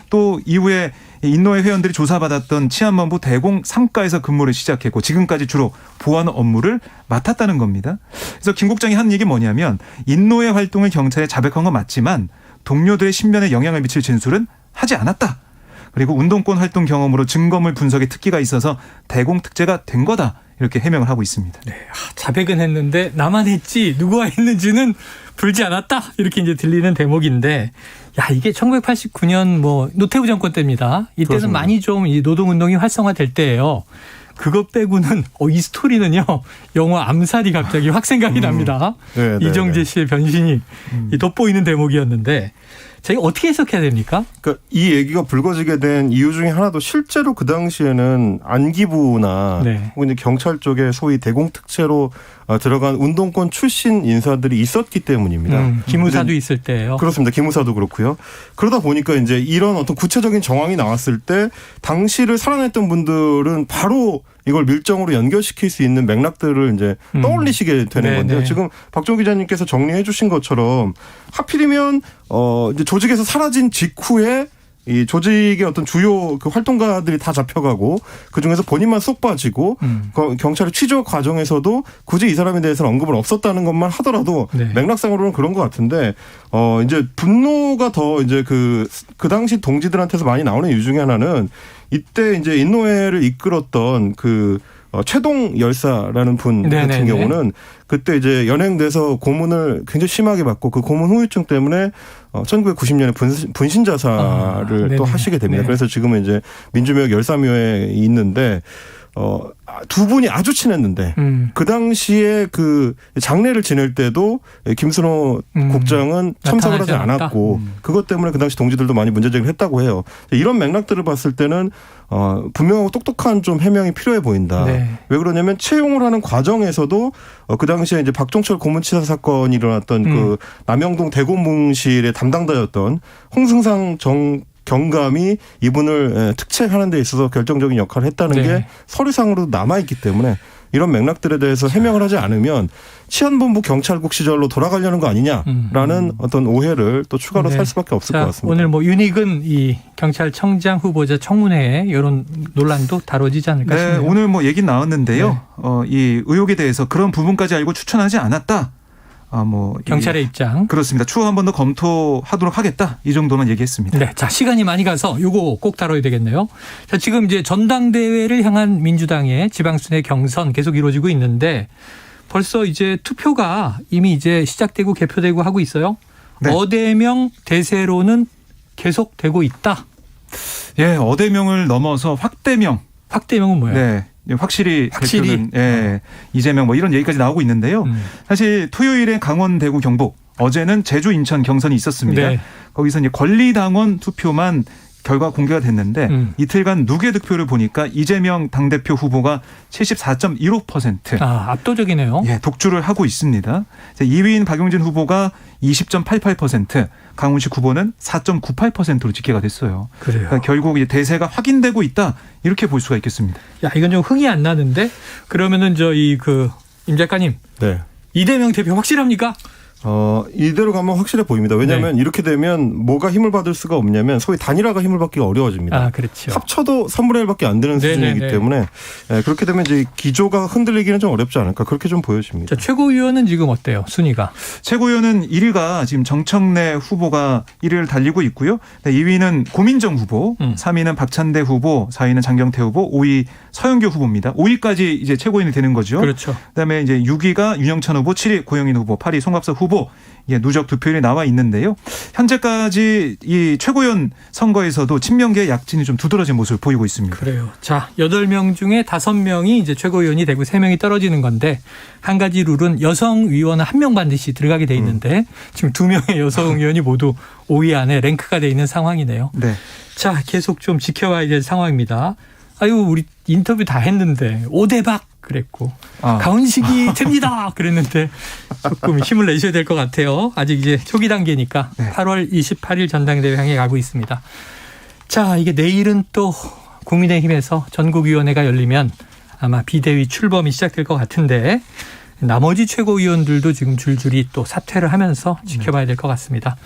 또 이후에 인노회 회원들이 조사받았던 치안본부 대공 3가에서 근무를 시작했고 지금까지 주로 보안 업무를 맡았다는 겁니다. 그래서 김 국장이 한 얘기 뭐냐면 인노회 활동을 경찰에 자백한 건 맞지만 동료들의 신변에 영향을 미칠 진술은 하지 않았다. 그리고 운동권 활동 경험으로 증거물 분석에 특기가 있어서 대공 특제가 된 거다. 이렇게 해명을 하고 있습니다. 네. 자백은 했는데 나만 했지 누구가 했는지는 불지 않았다. 이렇게 이제 들리는 대목인데 야 이게 1989년 뭐 노태우 정권 때입니다. 이때는 그렇습니다. 많이 좀 이 노동운동이 활성화될 때예요. 그것 빼고는 이 스토리는요. 영화 암살이 갑자기 확 생각이 납니다. 네, 네, 이정재 네. 씨의 변신이 돋보이는 대목이었는데 저희가 어떻게 해석해야 됩니까? 그러니까 이 얘기가 불거지게 된 이유 중에 하나도 실제로 그 당시에는 안기부나 네. 혹은 이제 경찰 쪽에 소위 대공특채로 들어간 운동권 출신 인사들이 있었기 때문입니다. 기무사도 근데 있을 때예요. 그렇습니다. 기무사도 그렇고요. 그러다 보니까 이제 이런 어떤 구체적인 정황이 나왔을 때 당시를 살아냈던 분들은 바로 이걸 밀정으로 연결시킬 수 있는 맥락들을 이제 떠올리시게 되는 네, 건데요. 네. 지금 박종 기자님께서 정리해 주신 것처럼 하필이면 이제 조직에서 사라진 직후에 이 조직의 어떤 주요 그 활동가들이 다 잡혀가고 그 중에서 본인만 쏙 빠지고 경찰의 취조 과정에서도 굳이 이 사람에 대해서는 언급을 없었다는 것만 하더라도 네. 맥락상으로는 그런 것 같은데 이제 분노가 더 이제 그 당시 동지들한테서 많이 나오는 이유 중에 하나는 이때 이제 인노회를 이끌었던 그 최동 열사라는 분 같은 네네네. 경우는 그때 이제 연행돼서 고문을 굉장히 심하게 받고 그 고문 후유증 때문에 1990년에 분신 자살을 또 네네. 하시게 됩니다. 네. 그래서 지금은 이제 민주묘역 열사묘에 있는데 두 분이 아주 친했는데 그 당시에 그 장례를 지낼 때도 김순호 국장은 참석을 하지 나타나지 않았고 그것 때문에 그 당시 동지들도 많이 문제제기를 했다고 해요. 이런 맥락들을 봤을 때는 분명하고 똑똑한 좀 해명이 필요해 보인다. 네. 왜 그러냐면 채용을 하는 과정에서도 그 당시에 이제 박종철 고문치사 사건이 일어났던 그 남영동 대고문실의 담당자였던 홍승상 전 경감이 이분을 특채하는 데 있어서 결정적인 역할을 했다는 네. 게 서류상으로 남아있기 때문에 이런 맥락들에 대해서 해명을 하지 않으면 치안본부 경찰국 시절로 돌아가려는 거 아니냐라는 어떤 오해를 또 추가로 네. 살 수밖에 없을 자, 것 같습니다. 오늘 뭐 윤익은 이 경찰청장 후보자 청문회 이런 논란도 다뤄지지 않을까 네, 싶네요. 오늘 뭐 얘기 나왔는데요. 이 의혹에 대해서 그런 부분까지 알고 추천하지 않았다. 뭐 경찰의 입장. 그렇습니다. 추후 한 번 더 검토하도록 하겠다. 이 정도만 얘기했습니다. 네, 자 시간이 많이 가서 요거 꼭 다뤄야 되겠네요. 자 지금 이제 전당대회를 향한 민주당의 지방순회 경선 계속 이루어지고 있는데 벌써 이제 투표가 이미 이제 시작되고 개표되고 하고 있어요. 네. 어대명 대세로는 계속되고 있다. 예, 어대명을 넘어서 확대명. 확대명은 뭐예요? 네. 확실히 확실히? 대표는 예, 이재명 뭐 이런 얘기까지 나오고 있는데요. 사실 토요일에 강원, 대구, 경북, 어제는 제주, 인천 경선이 있었습니다. 네. 거기서 이제 권리당원 투표만 결과 공개가 됐는데 이틀간 누계 득표를 보니까 이재명 당대표 후보가 74.15%. 아, 압도적이네요. 예, 독주를 하고 있습니다. 2위인 박용진 후보가 20.88%, 강훈식 후보는 4.98%로 집계가 됐어요. 그래요. 그러니까 결국 이제 대세가 확인되고 있다 이렇게 볼 수가 있겠습니다. 야, 이건 좀 흥이 안 나는데 그러면은 임 작가님 네. 이재명 대표 확실합니까? 이대로 가면 확실해 보입니다. 왜냐하면 이렇게 되면 뭐가 힘을 받을 수가 없냐면 소위 단일화가 힘을 받기가 어려워집니다. 아, 그렇죠. 합쳐도 3분의 1밖에 안 되는 수준이기 네네네. 때문에 그렇게 되면 이제 기조가 흔들리기는 좀 어렵지 않을까 그렇게 좀 보여집니다. 자, 최고위원은 지금 어때요? 순위가? 최고위원은 1위가 지금 정청래 후보가 1위를 달리고 있고요. 2위는 고민정 후보, 3위는 박찬대 후보, 4위는 장경태 후보, 5위 서영교 후보입니다. 5위까지 이제 최고위원이 되는 거죠. 그렇죠. 그다음에 이제 6위가 윤영찬 후보, 7위 고영인 후보, 8위 송갑석 후보. 예, 누적 득표율이 나와 있는데요. 현재까지 이 최고위원 선거에서도 친명계의 약진이 좀 두드러진 모습을 보이고 있습니다. 그래요. 자, 8명 중에 5명이 이제 최고위원이 되고 3명이 떨어지는 건데 한 가지 룰은 여성 위원은 1명 반드시 들어가게 돼 있는데 지금 2명의 여성 위원이 모두 5위 안에 랭크가 돼 있는 상황이네요. 네. 자, 계속 좀 지켜봐야 될 상황입니다. 아유, 우리 인터뷰 다 했는데 5대박 그랬고 강훈식이 됩니다 그랬는데 조금 힘을 내셔야 될 것 같아요. 아직 이제 초기 단계니까 네. 8월 28일 전당대회 향해 가고 있습니다. 자, 이게 내일은 또 국민의힘에서 전국위원회가 열리면 아마 비대위 출범이 시작될 것 같은데 나머지 최고위원들도 지금 줄줄이 또 사퇴를 하면서 지켜봐야 될 것 같습니다.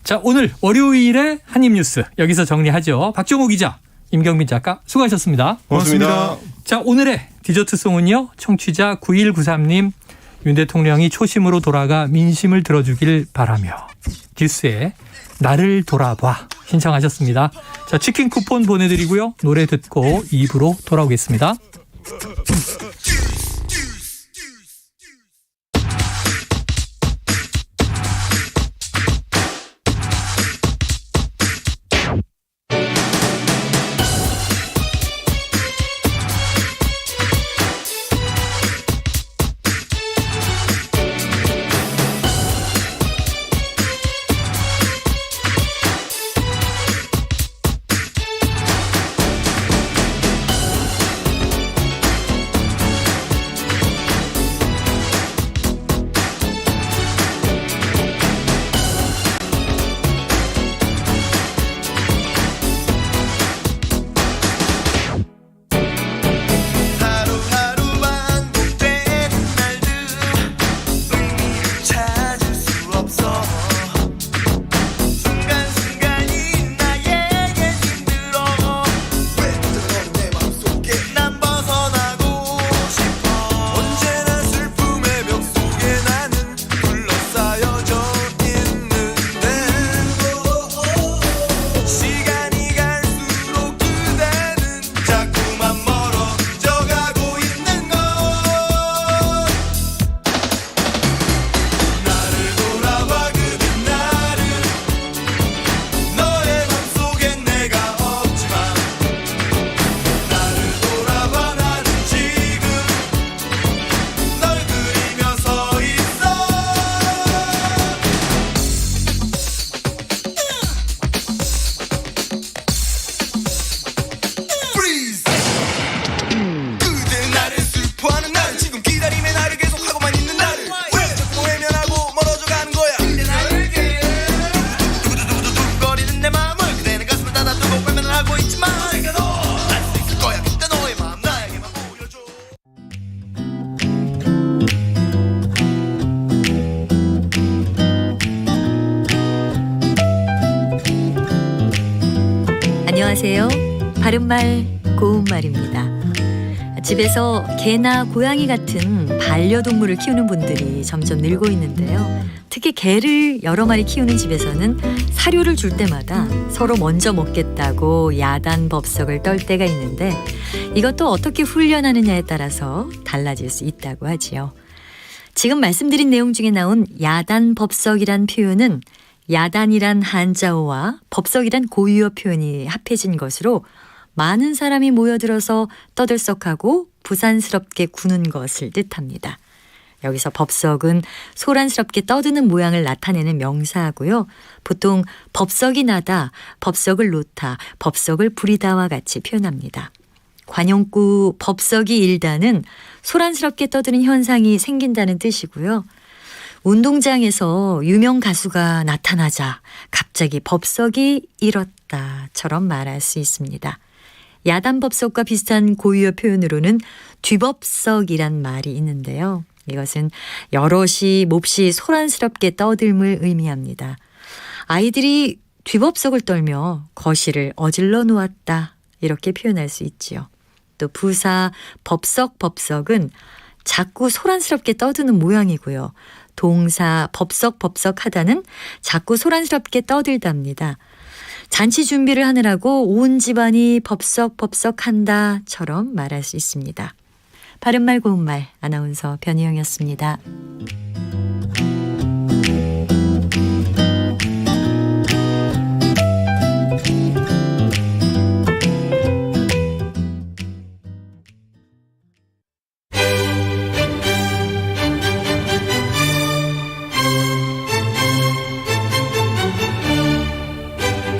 자, 오늘 월요일에 한입뉴스 여기서 정리하죠. 박정호 기자, 임경민 작가 수고하셨습니다. 고맙습니다. 자, 오늘의 디저트송은요. 청취자 9193님, 윤 대통령이 초심으로 돌아가 민심을 들어주길 바라며 듀스의 나를 돌아봐 신청하셨습니다. 자, 치킨 쿠폰 보내드리고요. 노래 듣고 2부로 돌아오겠습니다. 안녕하세요. 바른말 고운말입니다. 집에서 개나 고양이 같은 반려동물을 키우는 분들이 점점 늘고 있는데요. 특히 개를 여러 마리 키우는 집에서는 사료를 줄 때마다 서로 먼저 먹겠다고 야단법석을 떨 때가 있는데 이것도 어떻게 훈련하느냐에 따라서 달라질 수 있다고 하지요. 지금 말씀드린 내용 중에 나온 야단법석이란 표현은 야단이란 한자어와 법석이란 고유어 표현이 합해진 것으로 많은 사람이 모여들어서 떠들썩하고 부산스럽게 구는 것을 뜻합니다. 여기서 법석은 소란스럽게 떠드는 모양을 나타내는 명사하고요. 보통 법석이 나다, 법석을 놓다, 법석을 부리다와 같이 표현합니다. 관용구 법석이 일다는 소란스럽게 떠드는 현상이 생긴다는 뜻이고요. 운동장에서 유명 가수가 나타나자 갑자기 법석이 일었다처럼 말할 수 있습니다. 야단법석과 비슷한 고유어 표현으로는 뒤법석이란 말이 있는데요. 이것은 여럿이 몹시 소란스럽게 떠들음을 의미합니다. 아이들이 뒤법석을 떨며 거실을 어질러 놓았다 이렇게 표현할 수 있지요. 또 부사 법석은 자꾸 소란스럽게 떠드는 모양이고요. 동사 법석하다는 자꾸 소란스럽게 떠들답니다. 잔치 준비를 하느라고 온 집안이 법석한다처럼 말할 수 있습니다. 바른말 고운말 아나운서 변희영이었습니다.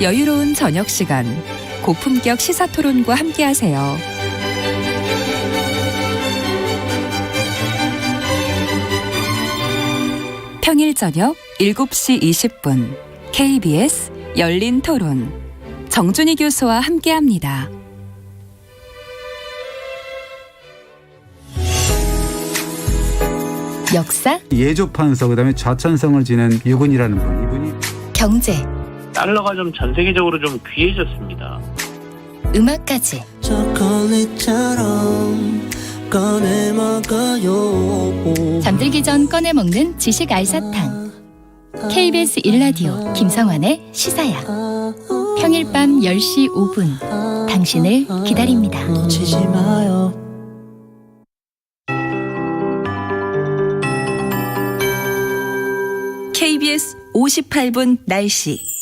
여유로운 저녁 시간, 고품격 시사토론과 함께하세요. 평일 저녁 7시 20분 KBS 열린 토론 정준희 교수와 함께합니다. 역사, 예조판서 그다음에 좌천성을 지낸 유근이라는 분, 이분이 경제, 달러가 좀 전 세계적으로 좀 귀해졌습니다. 음악까지 잠들기 전 꺼내 먹는 지식 알사탕. KBS 1라디오 김성환의 시사야. 평일 밤 10시 5분 당신을 기다립니다. 놓치지 마요. KBS 58분 날씨.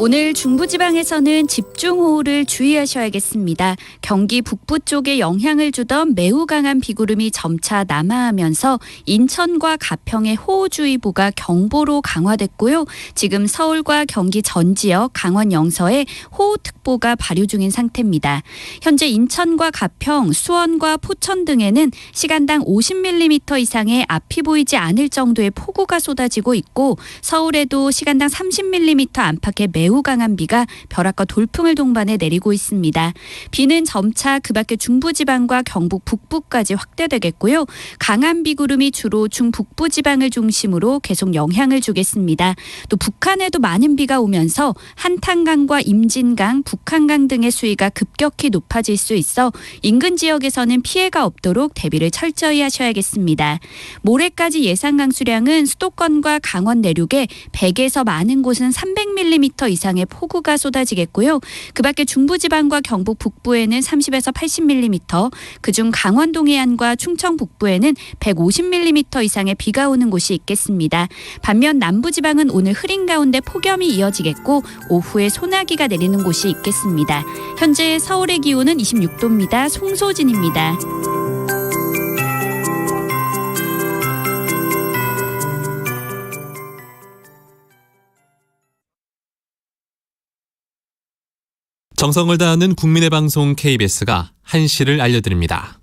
오늘 중부지방에서는 집중호우를 주의하셔야겠습니다. 경기 북부 쪽에 영향을 주던 매우 강한 비구름이 점차 남하하면서 인천과 가평의 호우주의보가 경보로 강화됐고요. 지금 서울과 경기 전 지역, 강원 영서에 호우특보가 발효 중인 상태입니다. 현재 인천과 가평, 수원과 포천 등에는 시간당 50mm 이상의 앞이 보이지 않을 정도의 폭우가 쏟아지고 있고 서울에도 시간당 30mm 안팎의 매우 강한 비가 벼락과 돌풍을 동반해 내리고 있습니다. 비는 점차 그 밖에 중부지방과 경북 북부까지 확대되겠고요. 강한 비구름이 주로 중북부 지방을 중심으로 계속 영향을 주겠습니다. 또 북한에도 많은 비가 오면서 한탄강과 임진강, 북한강 등의 수위가 급격히 높아질 수 있어 인근 지역에서는 피해가 없도록 대비를 철저히 하셔야겠습니다. 모레까지 예상 강수량은 수도권과 강원 내륙에 100에서 많은 곳은 300mm 이상의 폭우가 쏟아지겠고요. 그 밖에 중부지방과 경북 북부에는 30에서 80mm, 그중 강원 동해안과 충청 북부에는 150mm 이상의 비가 오는 곳이 있겠습니다. 반면 남부지방은 오늘 흐린 가운데 폭염이 이어지겠고 오후에 소나기가 내리는 곳이 있겠습니다. 현재 서울의 기온은 26도입니다. 송소진입니다. 정성을 다하는 국민의 방송 KBS가 한시를 알려드립니다.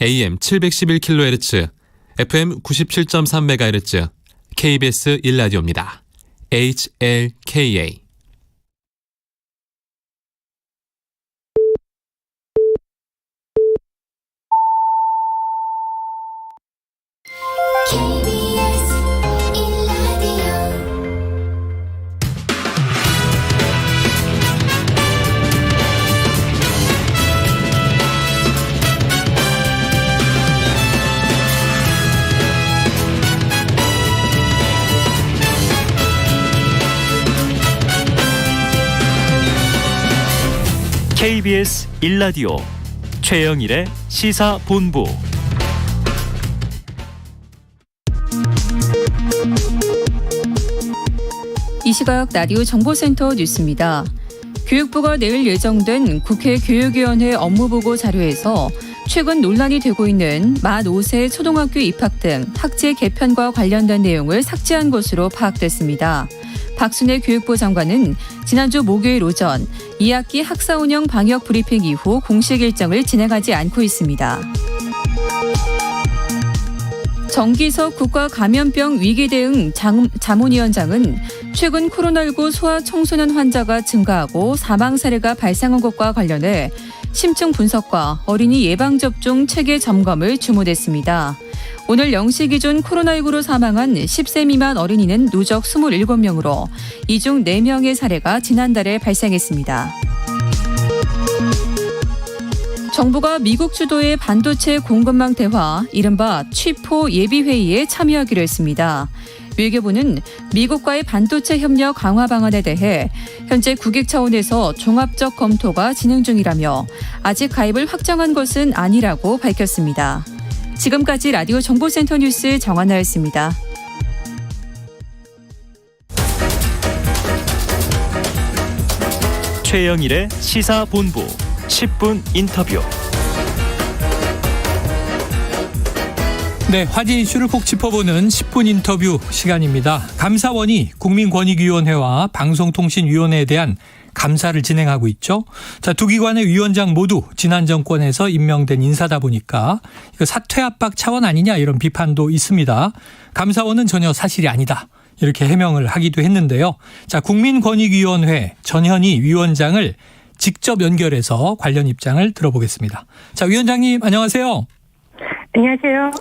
AM 711kHz, FM 97.3MHz, KBS 1라디오입니다. HLKA. KBS 1라디오 최영일의 시사본부. 이 시각 라디오 정보센터 뉴스입니다. 교육부가 내일 예정된 국회 교육위원회 업무보고 자료에서 최근 논란이 되고 있는 만 5세 초등학교 입학 등 학제 개편과 관련된 내용을 삭제한 것으로 파악됐습니다. 박순애 교육부 장관은 지난주 목요일 오전 2학기 학사 운영 방역 브리핑 이후 공식 일정을 진행하지 않고 있습니다. 정기석 국가감염병 위기대응 자문위원장은 최근 코로나19 소아청소년 환자가 증가하고 사망 사례가 발생한 것과 관련해 심층 분석과 어린이 예방접종 체계 점검을 주문했습니다. 오늘 0시 기준 코로나19로 사망한 10세 미만 어린이는 누적 27명으로 이 중 4명의 사례가 지난달에 발생했습니다. 정부가 미국 주도의 반도체 공급망 대화, 이른바 취포 예비회의에 참여하기로 했습니다. 외교부는 미국과의 반도체 협력 강화 방안에 대해 현재 국익 차원에서 종합적 검토가 진행 중이라며 아직 가입을 확정한 것은 아니라고 밝혔습니다. 지금까지 라디오 정보센터 뉴스 정한나였습니다. 최영일의 시사본부 10분 인터뷰. 네, 화제 이슈를 꼭 짚어보는 10분 인터뷰 시간입니다. 감사원이 국민권익위원회와 방송통신위원회에 대한 감사를 진행하고 있죠. 자, 두 기관의 위원장 모두 지난 정권에서 임명된 인사다 보니까 이거 사퇴 압박 차원 아니냐 이런 비판도 있습니다. 감사원은 전혀 사실이 아니다. 이렇게 해명을 하기도 했는데요. 자, 국민권익위원회 전현희 위원장을 직접 연결해서 관련 입장을 들어보겠습니다. 자, 위원장님 안녕하세요. 안녕하세요.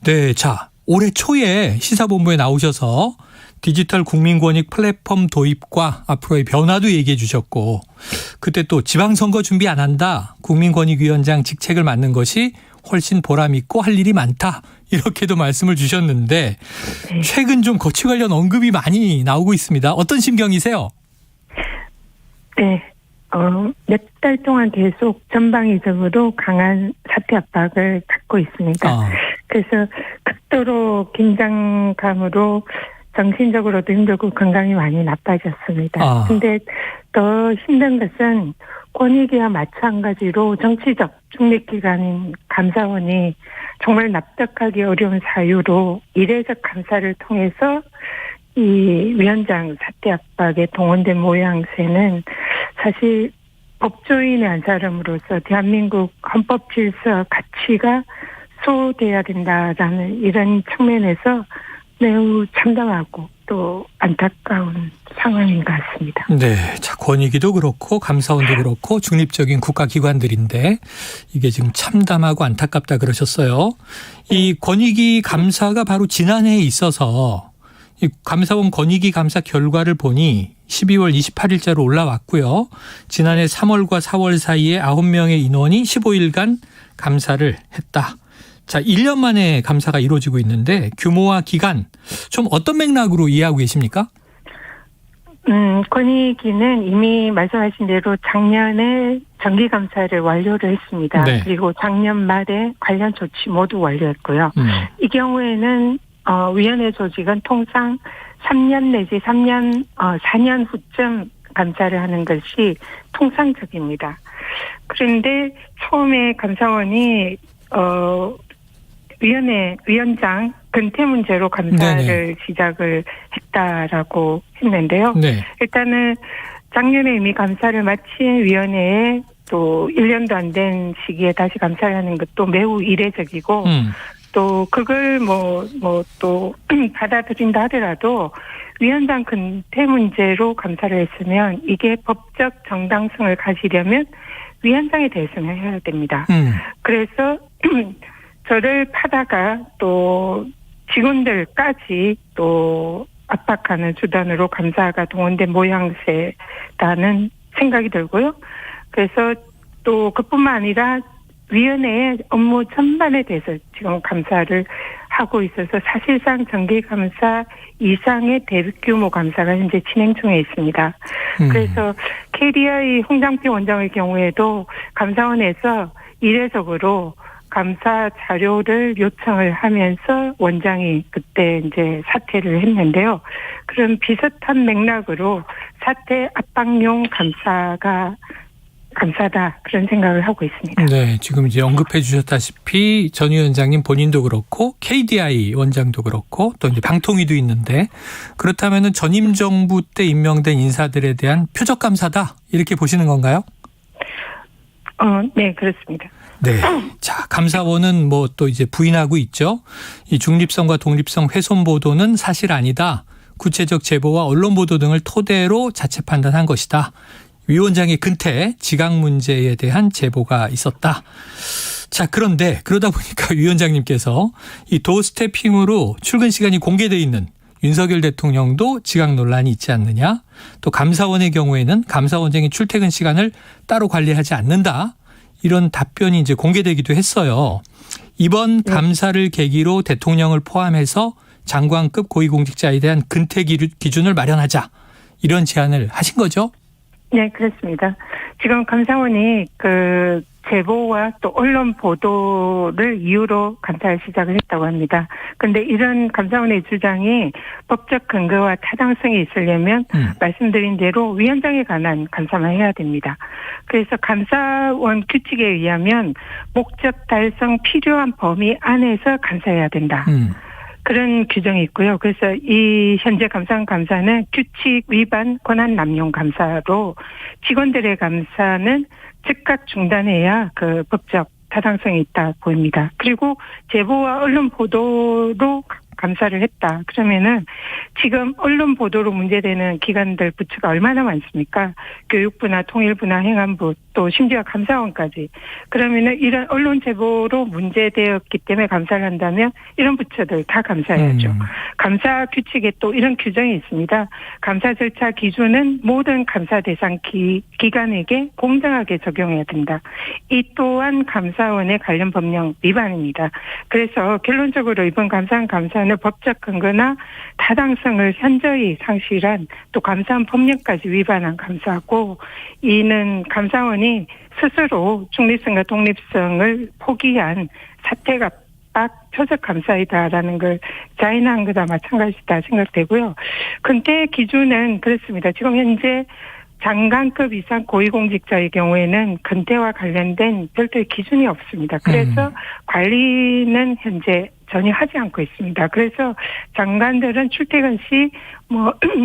네, 자, 올해 초에 시사본부에 나오셔서 디지털 국민권익 플랫폼 도입과 앞으로의 변화도 얘기해 주셨고, 그때 또 지방선거 준비 안 한다, 국민권익위원장 직책을 맡는 것이 훨씬 보람 있고 할 일이 많다, 이렇게도 말씀을 주셨는데 최근 좀 거취 관련 언급이 많이 나오고 있습니다. 어떤 심경이세요? 네. 몇 달 동안 계속 전방위적으로 강한 사퇴 압박을 받고 있습니다. 그래서 극도로 긴장감으로 정신적으로도 힘들고 건강이 많이 나빠졌습니다. 근데 더 힘든 것은 권익위와 마찬가지로 정치적 중립기관인 감사원이 정말 납득하기 어려운 사유로 이례적 감사를 통해서 이 위원장 사퇴 압박에 동원된 모양새는 사실 법조인의 한 사람으로서 대한민국 헌법 질서 가치가 소돼야 된다라는 이런 측면에서 매우 참담하고 또 안타까운 상황인 것 같습니다. 네, 자, 권익위도 그렇고 감사원도 그렇고 중립적인 국가기관들인데 이게 지금 참담하고 안타깝다 그러셨어요. 이 권익위 감사가 바로 지난해에 있어서 이 감사원 권익위 감사 결과를 보니 12월 28일자로 올라왔고요. 지난해 3월과 4월 사이에 9명의 인원이 15일간 감사를 했다. 자, 1년 만에 감사가 이루어지고 있는데 규모와 기간 좀 어떤 맥락으로 이해하고 계십니까? 권익위는 이미 말씀하신 대로 작년에 정기감사를 완료를 했습니다. 네. 그리고 작년 말에 관련 조치 모두 완료했고요. 이 경우에는 위원회 조직은 통상 3년 내지 4년 후쯤 감사를 하는 것이 통상적입니다. 그런데 처음에 감사원이 위원장 근태 문제로 감사를 네네. 시작을 했다라고 했는데요. 네. 일단은 작년에 이미 감사를 마친 위원회에 또 1년도 안 된 시기에 다시 감사를 하는 것도 매우 이례적이고 또 그걸 또 받아들인다 하더라도 위원장 근태 문제로 감사를 했으면 이게 법적 정당성을 가지려면 위원장에 대해서는 해야 됩니다. 그래서 저를 파다가 또 직원들까지 또 압박하는 수단으로 감사가 동원된 모양새라는 생각이 들고요. 그래서 또 그뿐만 아니라 위원회의 업무 전반에 대해서 지금 감사를 하고 있어서 사실상 정기감사 이상의 대규모 감사가 현재 진행 중에 있습니다. 그래서 KDI 홍장표 원장의 경우에도 감사원에서 이례적으로 감사 자료를 요청을 하면서 원장이 그때 이제 사퇴를 했는데요. 그런 비슷한 맥락으로 사퇴 압박용 감사다 그런 생각을 하고 있습니다. 네, 지금 이제 언급해 주셨다시피 전 위원장님 본인도 그렇고 KDI 원장도 그렇고 또 이제 방통위도 있는데 그렇다면은 전임 정부 때 임명된 인사들에 대한 표적 감사다 이렇게 보시는 건가요? 네, 그렇습니다. 네. 자, 감사원은 뭐 또 이제 부인하고 있죠. 이 중립성과 독립성 훼손 보도는 사실 아니다. 구체적 제보와 언론 보도 등을 토대로 자체 판단한 것이다. 위원장의 근태, 지각 문제에 대한 제보가 있었다. 자, 그런데 그러다 보니까 위원장님께서 이 도스태핑으로 출근 시간이 공개되어 있는 윤석열 대통령도 지각 논란이 있지 않느냐. 또 감사원의 경우에는 감사원장이 출퇴근 시간을 따로 관리하지 않는다. 이런 답변이 이제 공개되기도 했어요. 이번 감사를 계기로 대통령을 포함해서 장관급 고위공직자에 대한 근태 기준을 마련하자. 이런 제안을 하신 거죠? 네, 그렇습니다. 지금 감사원이 그 제보와 또 언론 보도를 이유로 감사를 시작을 했다고 합니다. 그런데 이런 감사원의 주장이 법적 근거와 타당성이 있으려면 말씀드린 대로 위원장에 관한 감사만 해야 됩니다. 그래서 감사원 규칙에 의하면 목적 달성 필요한 범위 안에서 감사해야 된다. 그런 규정이 있고요. 그래서 이 현재 감사원 감사는 규칙 위반 권한 남용 감사로 직원들의 감사는 즉각 중단해야 그 법적 타당성이 있다 보입니다. 그리고 제보와 언론 보도로 감사를 했다. 그러면은 지금 언론 보도로 문제되는 기관들 부처가 얼마나 많습니까? 교육부나 통일부나 행안부 또 심지어 감사원까지. 그러면은 이런 언론 제보로 문제되었기 때문에 감사를 한다면 이런 부처들 다 감사해야죠. 감사 규칙에 또 이런 규정이 있습니다. 감사 절차 기준은 모든 감사 대상 기관에게 공정하게 적용해야 된다. 이 또한 감사원의 관련 법령 위반입니다. 그래서 결론적으로 이번 감사는 법적 근거나 타당성을 현저히 상실한 또 감사원 법령까지 위반한 감사고 이는 감사원이 스스로 중립성과 독립성을 포기한 사태가 표적 감사이다라는 걸 자인한 거다 마찬가지다 생각되고요. 근태 기준은 그렇습니다. 지금 현재 장관급 이상 고위공직자의 경우에는 근태와 관련된 별도의 기준이 없습니다. 그래서 관리는 현재 전혀 하지 않고 있습니다. 그래서 장관들은 출퇴근 시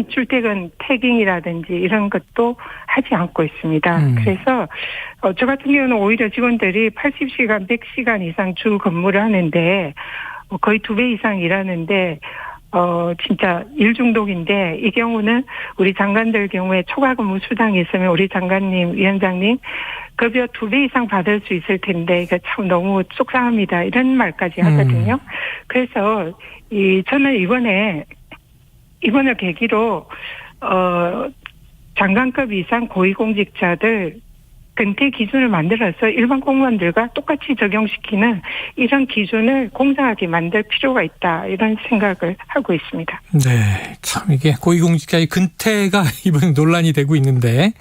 출퇴근 태깅이라든지 이런 것도 하지 않고 있습니다. 그래서 저 같은 경우는 오히려 직원들이 80시간, 100시간 이상 주 근무를 하는데 거의 2배 이상 일하는데 진짜 일 중독인데 이 경우는 우리 장관들 경우에 초과 근무 수당이 있으면 우리 장관님, 위원장님 급여 2배 이상 받을 수 있을 텐데 이거 참 너무 속상합니다. 이런 말까지 하거든요. 그래서 저는 이번을 계기로 장관급 이상 고위공직자들 근태 기준을 만들어서 일반 공무원들과 똑같이 적용시키는 이런 기준을 공정하게 만들 필요가 있다. 이런 생각을 하고 있습니다. 네, 참 이게 고위공직자의 근태가 이번 논란이 되고 있는데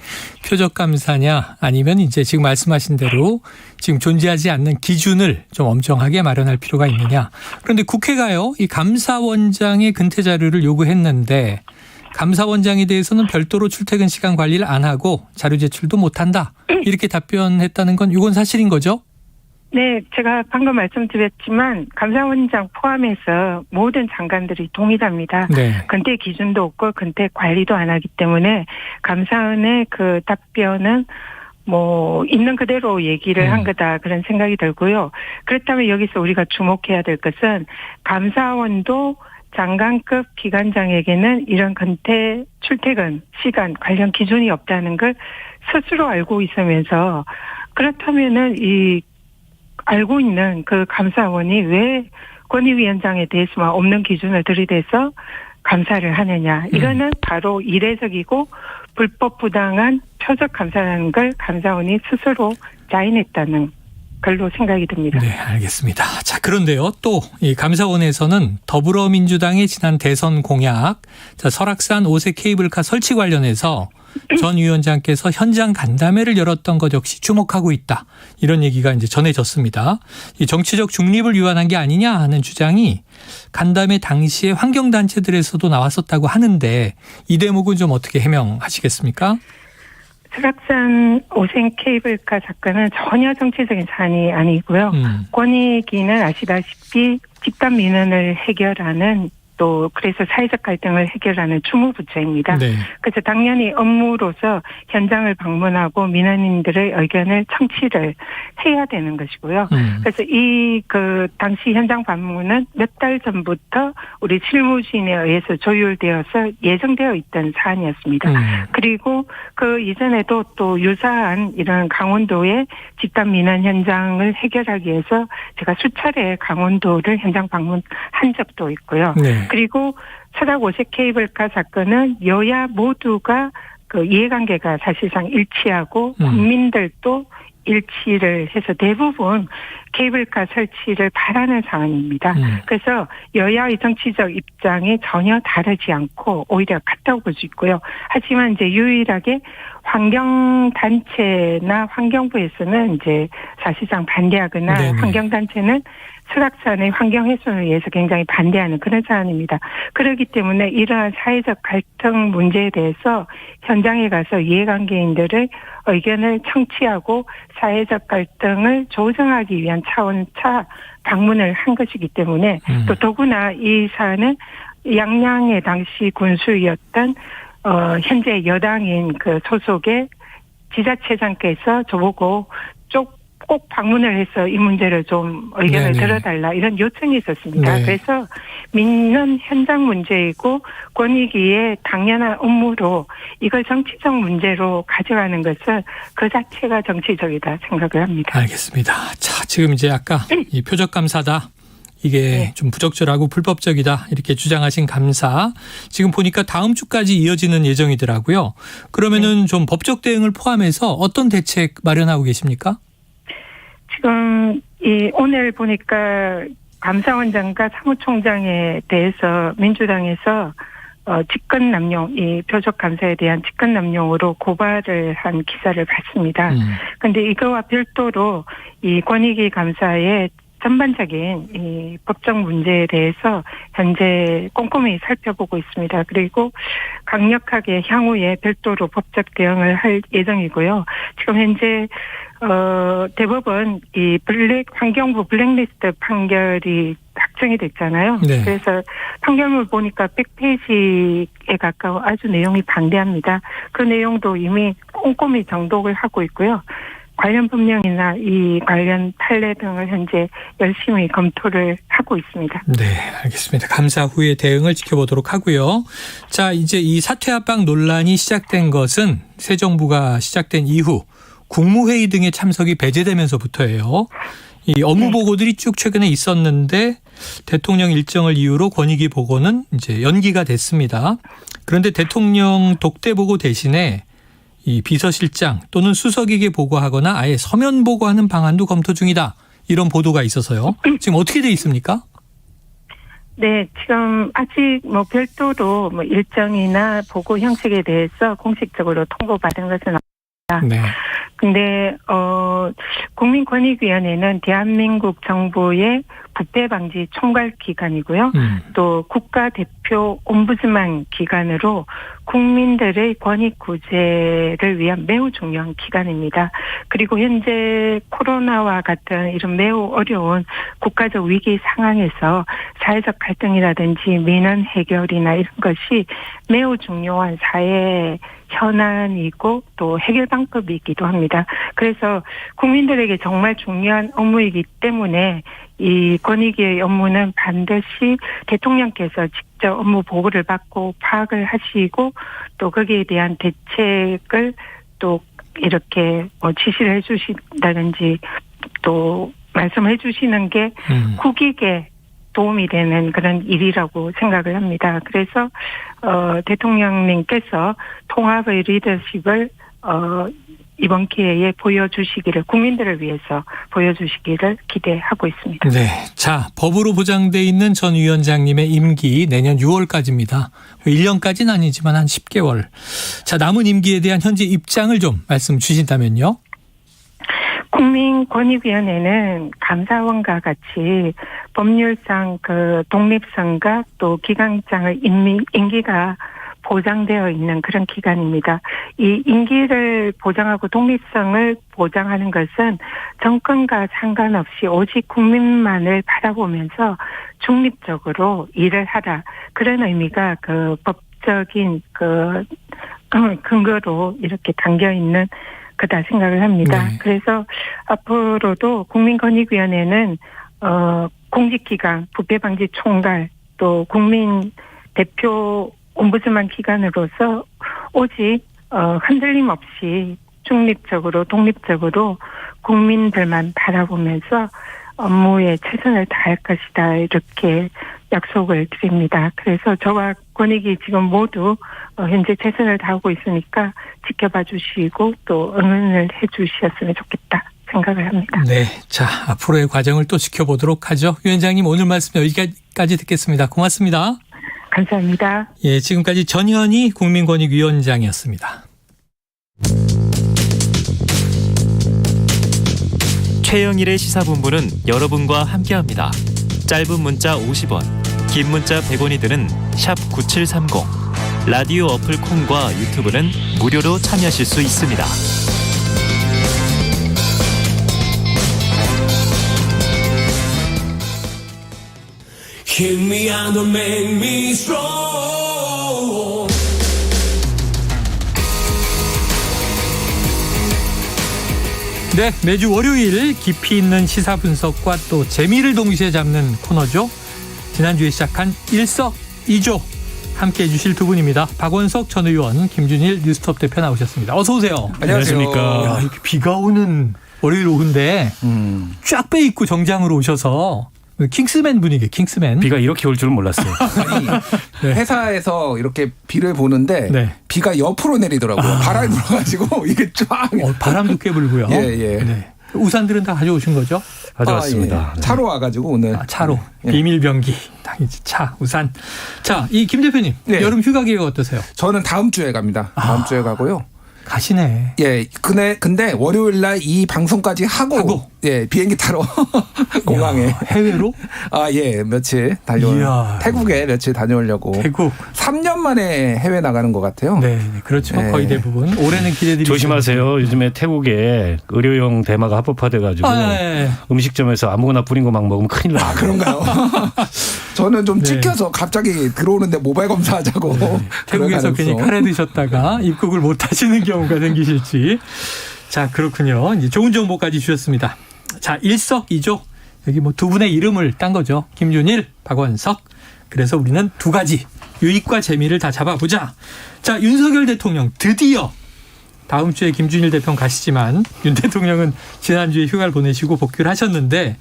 표적 감사냐 아니면 이제 지금 말씀하신 대로 지금 존재하지 않는 기준을 좀 엄정하게 마련할 필요가 있느냐. 그런데 국회가요, 이 감사원장의 근태 자료를 요구했는데 감사원장에 대해서는 별도로 출퇴근 시간 관리를 안 하고 자료 제출도 못한다. 이렇게 답변했다는 건 이건 사실인 거죠? 네, 제가 방금 말씀드렸지만 감사원장 포함해서 모든 장관들이 동일합니다. 네. 근태 기준도 없고 근태 관리도 안 하기 때문에 감사원의 그 답변은 있는 그대로 얘기를 한 거다 그런 생각이 들고요. 그렇다면 여기서 우리가 주목해야 될 것은 감사원도 장관급 기관장에게는 이런 근태 출퇴근 시간 관련 기준이 없다는 걸 스스로 알고 있으면서 그렇다면은 알고 있는 그 감사원이 왜 권위위원장에 대해서만 없는 기준을 들이대서 감사를 하느냐. 이거는 바로 이례적이고 불법 부당한 표적 감사라는 걸 감사원이 스스로 자인했다는 걸로 생각이 듭니다. 네, 알겠습니다. 자, 그런데요. 또 이 감사원에서는 더불어민주당의 지난 대선 공약, 자, 설악산 5세 케이블카 설치 관련해서 전 위원장께서 현장 간담회를 열었던 것 역시 주목하고 있다. 이런 얘기가 이제 전해졌습니다. 이 정치적 중립을 위반한 게 아니냐 하는 주장이 간담회 당시에 환경단체들에서도 나왔었다고 하는데 이 대목은 좀 어떻게 해명하시겠습니까? 설악산 5생 케이블카 사건은 전혀 정치적인 사안이 아니고요. 권익위는 아시다시피 집단 민원을 해결하는 또 그래서 사회적 갈등을 해결하는 주무부처입니다. 네. 그래서 당연히 업무로서 현장을 방문하고 민원인들의 의견을 청취를 해야 되는 것이고요. 그래서 당시 현장 방문은 몇 달 전부터 우리 실무진에 의해서 조율되어서 예정되어 있던 사안이었습니다. 그리고 그 이전에도 또 유사한 이런 강원도의 집단 민원 현장을 해결하기 위해서 제가 수차례 강원도를 현장 방문한 적도 있고요. 네. 그리고 설악 5세 케이블카 사건은 여야 모두가 그 이해관계가 사실상 일치하고 국민들도 일치를 해서 대부분 케이블카 설치를 바라는 상황입니다. 그래서 여야의 정치적 입장이 전혀 다르지 않고 오히려 같다고 볼 수 있고요. 하지만 이제 유일하게 환경단체나 환경부에서는 이제 사실상 반대하거나 네네. 환경단체는 설악산의 환경훼손을 위해서 굉장히 반대하는 그런 사안입니다. 그렇기 때문에 이러한 사회적 갈등 문제에 대해서 현장에 가서 이해관계인들의 의견을 청취하고 사회적 갈등을 조정하기 위한 차원차 방문을 한 것이기 때문에 또 더구나 이 사안은 양양의 당시 군수였던 현재 여당인 그 소속의 지자체장께서 저보고 꼭 방문을 해서 이 문제를 좀 의견을 네네. 들어달라 이런 요청이 있었습니다. 네. 그래서 민원 현장 문제이고 권익위의 당연한 업무로 이걸 정치적 문제로 가져가는 것은 그 자체가 정치적이다 생각을 합니다. 알겠습니다. 자, 지금 이제 아까 이 표적 감사다. 이게 좀 부적절하고 불법적이다 이렇게 주장하신 감사 지금 보니까 다음 주까지 이어지는 예정이더라고요. 그러면은 좀 법적 대응을 포함해서 어떤 대책 마련하고 계십니까? 지금 오늘 보니까 감사원장과 사무총장에 대해서 민주당에서 직권남용, 이 표적 감사에 대한 직권남용으로 고발을 한 기사를 봤습니다. 그런데 이거와 별도로 이 권익위 감사의 전반적인 이 법적 문제에 대해서 현재 꼼꼼히 살펴보고 있습니다. 그리고 강력하게 향후에 별도로 법적 대응을 할 예정이고요. 지금 현재 대법원 이 환경부 블랙리스트 판결이 확정이 됐잖아요. 네. 그래서 판결문 보니까 100페이지에 가까워 아주 내용이 방대합니다. 그 내용도 이미 꼼꼼히 정독을 하고 있고요. 관련 법령이나 이 관련 판례 등을 현재 열심히 검토를 하고 있습니다. 네, 알겠습니다. 감사 후에 대응을 지켜보도록 하고요. 자, 이제 이 사퇴 압박 논란이 시작된 것은 새 정부가 시작된 이후 국무회의 등의 참석이 배제되면서부터예요. 이 업무 보고들이 쭉 최근에 있었는데 대통령 일정을 이유로 권익위 보고는 이제 연기가 됐습니다. 그런데 대통령 독대 보고 대신에 이 비서실장 또는 수석에게 보고하거나 아예 서면 보고하는 방안도 검토 중이다. 이런 보도가 있어서요. 지금 어떻게 돼 있습니까? 네, 지금 아직 별도로 일정이나 보고 형식에 대해서 공식적으로 통보받은 것은 없습니다. 네. 근데 국민권익위원회는 대한민국 정부의 부패 방지 총괄 기관이고요. 또 국가대표 옴부드만 기관으로 국민들의 권익 구제를 위한 매우 중요한 기관입니다. 그리고 현재 코로나와 같은 이런 매우 어려운 국가적 위기 상황에서 사회적 갈등이라든지 민원 해결이나 이런 것이 매우 중요한 사회 현안이고 또 해결 방법이기도 합니다. 그래서 국민들에게 정말 중요한 업무이기 때문에 이 권익위의 업무는 반드시 대통령께서 직접 업무 보고를 받고 파악을 하시고 또 거기에 대한 대책을 또 이렇게 지시를 해 주신다든지 또 말씀해 주시는 게 국익에 도움이 되는 그런 일이라고 생각을 합니다. 그래서 대통령님께서 통합의 리더십을 이번 기회에 보여주시기를 국민들을 위해서 보여주시기를 기대하고 있습니다. 네. 자, 법으로 보장돼 있는 전 위원장님의 임기 내년 6월까지입니다. 1년까지는 아니지만 한 10개월. 자, 남은 임기에 대한 현재 입장을 좀 말씀 주신다면요. 국민권익위원회는 감사원과 같이 법률상 그 독립성과 또 기강장의 임기가 보장되어 있는 그런 기관입니다. 이 임기를 보장하고 독립성을 보장하는 것은 정권과 상관없이 오직 국민만을 바라보면서 중립적으로 일을 하라. 그런 의미가 그 법적인 그 근거로 이렇게 담겨 있는 그다 생각을 합니다. 네. 그래서 앞으로도 국민권익위원회는 공직기강, 부패방지총괄 또 국민 대표 옴부드만 기관으로서 오직 흔들림 없이 중립적으로 독립적으로 국민들만 바라보면서 업무에 최선을 다할 것이다 이렇게 약속을 드립니다. 그래서 저와 권익위 지금 모두 현재 최선을 다하고 있으니까 지켜봐 주시고 또 응원을 해 주셨으면 좋겠다 생각을 합니다. 네, 자 앞으로의 과정을 또 지켜보도록 하죠. 위원장님 오늘 말씀 여기까지 듣겠습니다. 고맙습니다. 감사합니다. 예, 지금까지 전현희 국민권익위원장이었습니다. 최영일의 시사본부는 여러분과 함께합니다. 짧은 문자 50원, 긴 문자 100원이 드는 샵 9730, 라디오 어플 콩과 유튜브는 무료로 참여하실 수 있습니다. Hit me and don't make me strong. 네, 매주 월요일 깊이 있는 시사 분석과 또 재미를 동시에 잡는 코너죠. 지난주에 시작한 일석이조 함께해 주실 두 분입니다. 박원석 전 의원, 김준일 뉴스톱 대표 나오셨습니다. 어서 오세요. 안녕하십니까. 야, 이렇게 비가 오는 월요일 오후인데 쫙 빼입고 정장으로 오셔서 킹스맨 분위기, 킹스맨. 비가 이렇게 올 줄은 몰랐어요. 아니, 네. 회사에서 이렇게 비를 보는데 네. 비가 옆으로 내리더라고요. 바람이 불어가지고 이게 쫙. 바람도 꽤 불고요. 예, 예. 네. 우산들은 다 가져오신 거죠? 가져왔습니다. 예. 차로 와가지고 오늘. 차로. 예. 비밀병기. 당연히 차, 우산. 자, 이 김 대표님. 네. 여름 휴가 계획 어떠세요? 저는 다음 주에 갑니다. 다음 주에 가고요. 가시네. 예. 근데 월요일 날 이 방송까지 하고 예, 비행기 타러 공항에. 해외로? 예. 며칠 태국에 며칠 다녀오려고. 태국. 3년 만에 해외 나가는 것 같아요. 네. 그렇죠. 네. 거의 대부분. 올해는 기대드리죠. 조심하세요. 요즘에 태국에 의료용 대마가 합법화돼가지고 네. 음식점에서 아무거나 뿌린 거 막 먹으면 큰일 나요. 그런가요? 저는 좀 찍혀서 갑자기 들어오는데 모바일 검사하자고. 네. 태국에서 괜히 카레 드셨다가 입국을 못 하시는 경우가 생기실지. 자, 그렇군요. 이제 좋은 정보까지 주셨습니다. 자, 일석이조. 여기 뭐 두 분의 이름을 딴 거죠. 김준일, 박원석. 그래서 우리는 두 가지 유익과 재미를 다 잡아보자. 자, 윤석열 대통령 드디어 다음 주에 김준일 대표는 가시지만 윤 대통령은 지난주에 휴가를 보내시고 복귀를 하셨는데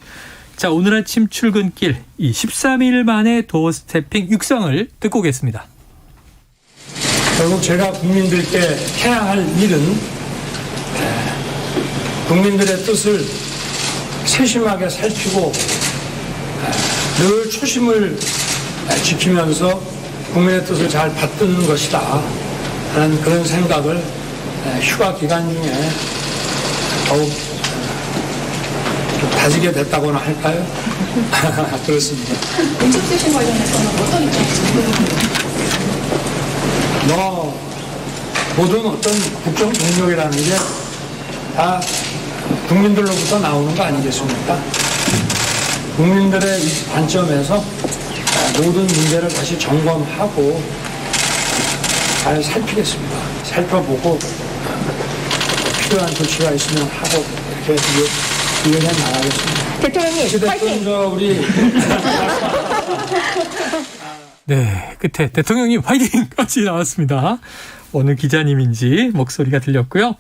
자, 오늘 아침 출근길 이 13일 만에 도어 스태핑 육성을 듣고 오겠습니다. 결국 제가 국민들께 해야 할 일은 국민들의 뜻을 세심하게 살피고 늘 초심을 지키면서 국민의 뜻을 잘 받드는 것이다 하는 그런 생각을 휴가 기간 중에 더욱 다지게 됐다고나 할까요? 그렇습니다. 공직수신 관련해서는 어떤 입장이신가요? 모든 어떤 국정 동력이라는 게 다 국민들로부터 나오는 거 아니겠습니까? 국민들의 관점에서 모든 문제를 다시 점검하고 잘 살피겠습니다. 살펴보고 필요한 조치가 있으면 하고 이렇게 이해해 나가겠습니다. 대통령님, 화이팅! 우리 네, 끝에 대통령님 화이팅까지 나왔습니다. 어느 기자님인지 목소리가 들렸고요.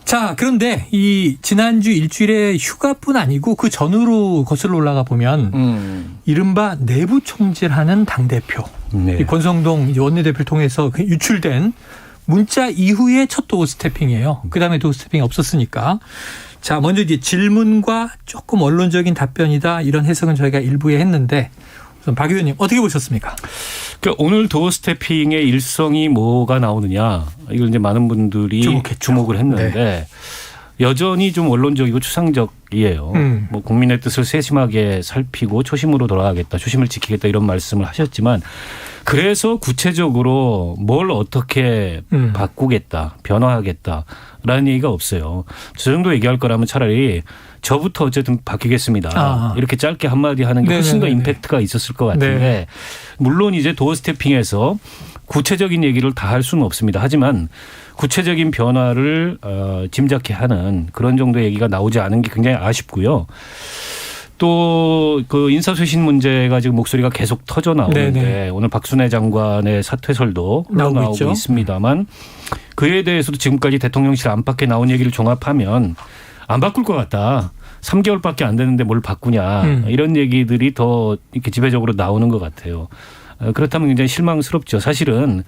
자, 그런데 이 지난주 일주일에 휴가뿐 아니고 그 전후로 거슬러 올라가 보면 이른바 내부 총질하는 당대표. 네. 이 권성동 원내대표를 통해서 유출된 문자 이후에 첫 도어 스태핑이에요. 그다음에 도어 스태핑이 없었으니까. 자, 먼저 이제 질문과 조금 언론적인 답변이다 이런 해석은 저희가 일부에 했는데 우선 박 의원님 어떻게 보셨습니까? 그러니까 오늘 도어 스태핑의 일성이 뭐가 나오느냐 이걸 이제 많은 분들이 주목을 했는데 네. 여전히 좀 언론적이고 추상적이에요. 뭐 국민의 뜻을 세심하게 살피고 초심으로 돌아가겠다, 초심을 지키겠다 이런 말씀을 하셨지만 그래서 구체적으로 뭘 어떻게 바꾸겠다, 변화하겠다라는 얘기가 없어요. 저 정도 얘기할 거라면 차라리 저부터 어쨌든 바뀌겠습니다. 이렇게 짧게 한마디 하는 게 훨씬 더 임팩트가 있었을 것 같은데 네. 물론 이제 도어 스태핑에서 구체적인 얘기를 다 할 수는 없습니다. 하지만 구체적인 변화를 짐작케 하는 그런 정도의 얘기가 나오지 않은 게 굉장히 아쉽고요. 또 그 인사쇄신 문제가 지금 목소리가 계속 터져 나오는데 네네. 오늘 박순애 장관의 사퇴설도 흘러나오고 있습니다만 그에 대해서도 지금까지 대통령실 안팎에 나온 얘기를 종합하면 안 바꿀 것 같다. 3개월밖에 안 되는데 뭘 바꾸냐. 이런 얘기들이 더 이렇게 지배적으로 나오는 것 같아요. 그렇다면 굉장히 실망스럽죠. 사실은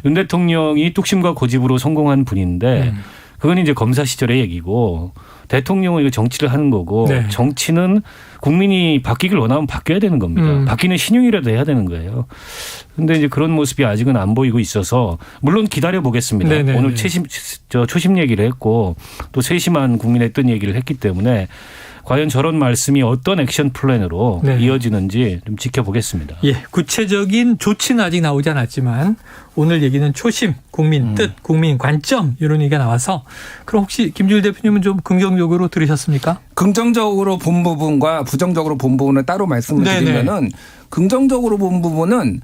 윤 대통령이 뚝심과 고집으로 성공한 분인데 그건 이제 검사 시절의 얘기고 대통령은 이거 정치를 하는 거고 네. 정치는 국민이 바뀌길 원하면 바뀌어야 되는 겁니다. 바뀌는 신용이라도 해야 되는 거예요. 그런데 이제 그런 모습이 아직은 안 보이고 있어서 물론 기다려 보겠습니다. 네네네. 오늘 초심 얘기를 했고 또 세심한 국민의 뜻 얘기를 했기 때문에 과연 저런 말씀이 어떤 액션 플랜으로 네. 이어지는지 좀 지켜보겠습니다. 예, 구체적인 조치는 아직 나오지 않았지만 오늘 얘기는 초심, 국민 뜻, 국민 관점 이런 얘기가 나와서 그럼 혹시 김준일 대표님은 좀 긍정적으로 들으셨습니까? 긍정적으로 본 부분과 부정적으로 본 부분을 따로 말씀을 드리면은 긍정적으로 본 부분은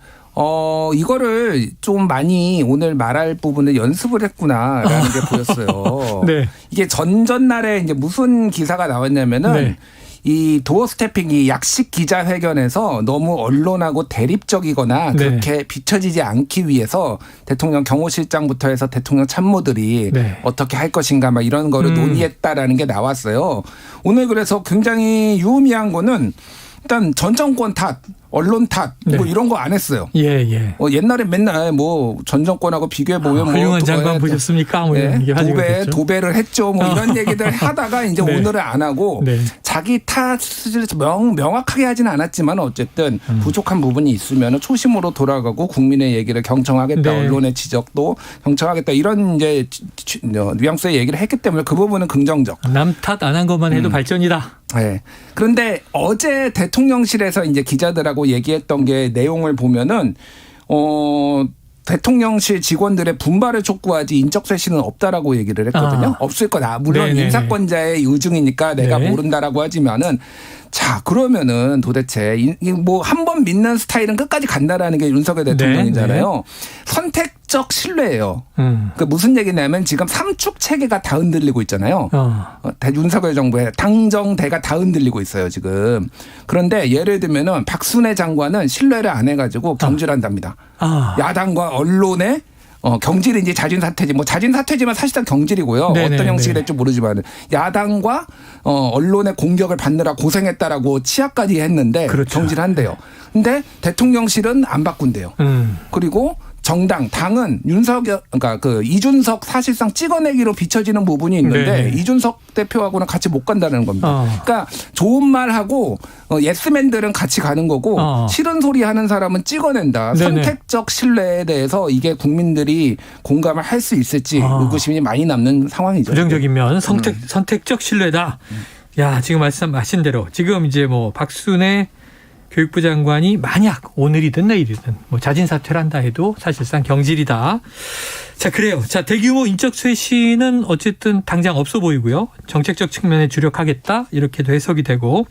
이거를 좀 많이 오늘 말할 부분을 연습을 했구나라는 게 보였어요. 네. 이게 전날에 이제 무슨 기사가 나왔냐면은 네. 이 도어 스태핑이 약식 기자회견에서 너무 언론하고 대립적이거나 네. 그렇게 비춰지지 않기 위해서 대통령 경호실장부터 해서 대통령 참모들이 네. 어떻게 할 것인가 막 이런 거를 논의했다라는 게 나왔어요. 오늘 그래서 굉장히 유의미한 거는 일단 전 정권 탓, 언론 탓, 네. 뭐 이런 거 안 했어요. 예. 옛날에 맨날 뭐 전 정권하고 비교해 보면 훌륭한 장관 보셨습니까? 뭐 네. 도배를 했죠. 뭐 이런 얘기들 하다가 이제 네. 오늘은 안 하고 네. 자기 탓을 명확하게 하지는 않았지만 어쨌든 부족한 부분이 있으면 초심으로 돌아가고 국민의 얘기를 경청하겠다, 네. 언론의 지적도 경청하겠다 이런 이제 뉘앙스의 얘기를 했기 때문에 그 부분은 긍정적. 남 탓 안 한 것만 해도 발전이다. 네. 그런데 어제 대통령실에서 이제 기자들하고 얘기했던 게 내용을 보면은 대통령실 직원들의 분발을 촉구하지 인적쇄신은 없다라고 얘기를 했거든요. 없을 거다. 물론 네네. 인사권자의 의중이니까 내가 네. 모른다라고 하지만은 자 그러면은 도대체 뭐 한 번 믿는 스타일은 끝까지 간다라는 게 윤석열 대통령이잖아요. 네. 선택적 신뢰예요. 그러니까 무슨 얘기냐면 지금 삼축 체계가 다 흔들리고 있잖아요. 윤석열 정부의 당정대가 다 흔들리고 있어요 지금. 그런데 예를 들면은 박순애 장관은 신뢰를 안 해가지고 경질한답니다. 야당과 언론의 경질이 이제 자진 사퇴지. 뭐 자진 사퇴지만 사실상 경질이고요. 네네, 어떤 형식이 될지 모르지만 야당과 언론의 공격을 받느라 고생했다라고 치하까지 했는데 그렇죠. 경질한대요. 근데 대통령실은 안 바꾼대요. 그리고 정당, 당은 그러니까 그 이준석 사실상 찍어내기로 비춰지는 부분이 있는데 네네. 이준석 대표하고는 같이 못 간다는 겁니다. 그러니까 좋은 말하고 예스맨들은 같이 가는 거고 싫은 소리 하는 사람은 찍어낸다. 네네. 선택적 신뢰에 대해서 이게 국민들이 공감을 할 수 있을지 의구심이 많이 남는 상황이죠. 부정적인 면 선택적 신뢰다. 야, 지금 말씀하신 대로 지금 이제 뭐 박순애 교육부 장관이 만약 오늘이든 내일이든 뭐 자진 사퇴를 한다 해도 사실상 경질이다. 자, 그래요. 자, 대규모 인적 쇄신은 어쨌든 당장 없어 보이고요. 정책적 측면에 주력하겠다. 이렇게도 해석이 되고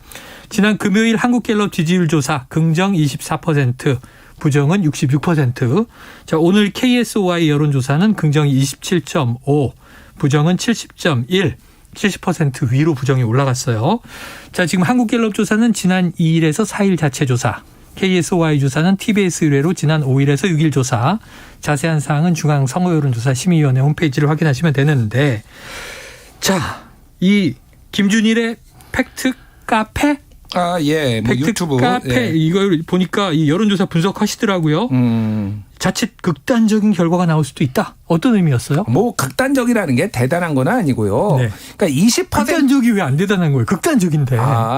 지난 금요일 한국갤럽 지지율 조사 긍정 24%, 부정은 66%. 자, 오늘 KSOI 여론조사는 긍정이 27.5, 부정은 70.1. 70% 위로 부정이 올라갔어요. 자, 지금 한국갤럽 조사는 지난 2일에서 4일 자체 조사, KSOI 조사는 TBS 의뢰로 지난 5일에서 6일 조사, 자세한 사항은 중앙선거여론조사 심의위원회 홈페이지를 확인하시면 되는데, 자, 이 김준일의 팩트 카페? 예, 뭐 팩트 유튜브 카페 예. 이걸 보니까 이 여론조사 분석하시더라고요. 자칫 극단적인 결과가 나올 수도 있다. 어떤 의미였어요? 뭐 극단적이라는 게 대단한 건 아니고요. 네. 그러니까 20% 극단적이 왜 안 대단한 거예요? 극단적인데.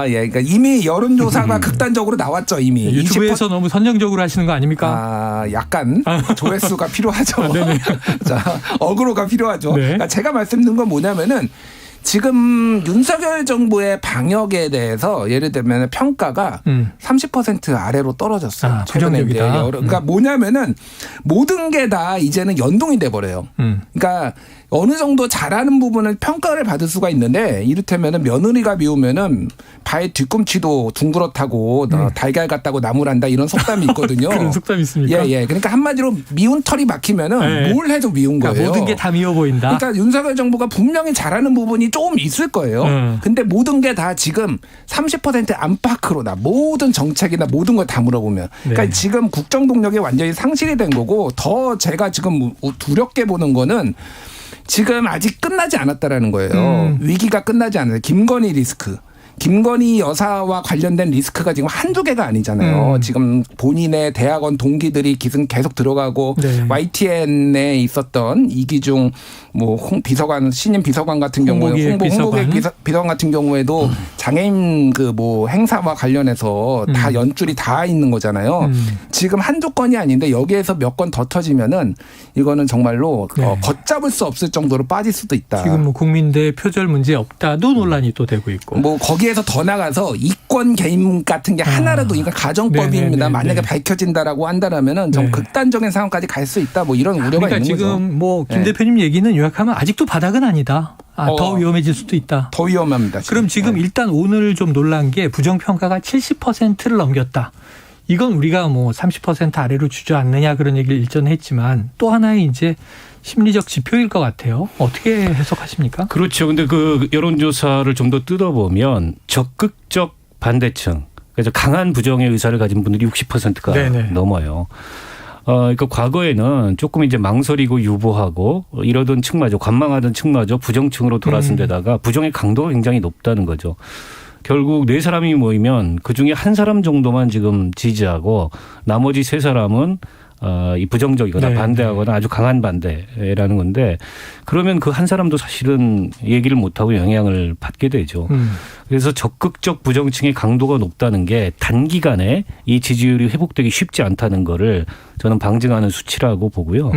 예. 그러니까 이미 여론조사가 극단적으로 나왔죠. 이미. 유튜브에서 너무 선정적으로 하시는 거 아닙니까? 약간 조회수가 필요하죠. 네네. 자, 어그로가 필요하죠. 네. 그러니까 제가 말씀드린 건 뭐냐면은 지금 윤석열 정부의 방역에 대해서 예를 들면 평가가 30% 아래로 떨어졌어요. 최근에 이제 그러니까 뭐냐면은 모든 게 다 이제는 연동이 돼 버려요. 그러니까 어느 정도 잘하는 부분을 평가를 받을 수가 있는데 이를테면은 며느리가 미우면은 발 뒤꿈치도 둥그렇다고 달걀 같다고 나무란다 이런 속담이 있거든요. 그런 속담이 있습니까? 예. 그러니까 한마디로 미운 털이 막히면은 뭘 해도 미운 거예요. 그러니까 모든 게 다 미워 보인다. 그러니까 윤석열 정부가 분명히 잘하는 부분이 조금 있을 거예요. 근데 모든 게 다 지금 30% 안팎으로다. 모든 정책이나 모든 걸 다 물어보면. 그러니까 지금 국정 동력이 완전히 상실이 된 거고 더 제가 지금 두렵게 보는 거는 지금 아직 끝나지 않았다라는 거예요. 위기가 끝나지 않았어요. 김건희 리스크. 김건희 여사와 관련된 리스크가 지금 한두 개가 아니잖아요. 지금 본인의 대학원 동기들이 계속 들어가고 YTN에 있었던 이기중 뭐 비서관 신임 비서관 같은 경우에 홍보기획 비서관 같은 경우에도 장애인 그 뭐 행사와 관련해서 다 연줄이 다 있는 거잖아요. 지금 한두 건이 아닌데 여기에서 몇 건 더 터지면은 이거는 정말로 걷잡을 수 없을 정도로 빠질 수도 있다. 지금 뭐 국민대 표절 문제 없다도 논란이 또 되고 있고. 뭐 거기에서 더 나가서 이권 개임 같은 게 하나라도 이건 가정법입니다. 만약에 밝혀진다라고 한다라면은 좀 극단적인 상황까지 갈 수 있다. 뭐 이런 우려가 그러니까 있는 거죠. 지금 뭐 김 대표님 얘기는 요약하면 아직도 바닥은 아니다. 더 위험해질 수도 있다. 더 위험합니다. 지금. 그럼 지금 일단 오늘 좀 놀란 게 부정평가가 70%를 넘겼다. 이건 우리가 뭐 30% 아래로 주저앉느냐 그런 얘기를 일전에 했지만 또 하나의 이제 심리적 지표일 것 같아요. 어떻게 해석하십니까? 그렇죠. 근데 그 여론조사를 좀 더 뜯어보면 적극적 반대층, 그래서 강한 부정의 의사를 가진 분들이 60%가 넘어요. 그러니까 과거에는 조금 이제 망설이고 유보하고 이러던 층마저 관망하던 층마저 부정층으로 돌아선 데다가 부정의 강도가 굉장히 높다는 거죠. 결국 네 사람이 모이면 그중에 한 사람 정도만 지금 지지하고 나머지 세 사람은 이 부정적이거나 반대하거나 아주 강한 반대라는 건데 그러면 그 한 사람도 사실은 얘기를 못하고 영향을 받게 되죠. 그래서 적극적 부정층의 강도가 높다는 게 단기간에 이 지지율이 회복되기 쉽지 않다는 거를 저는 방증하는 수치라고 보고요.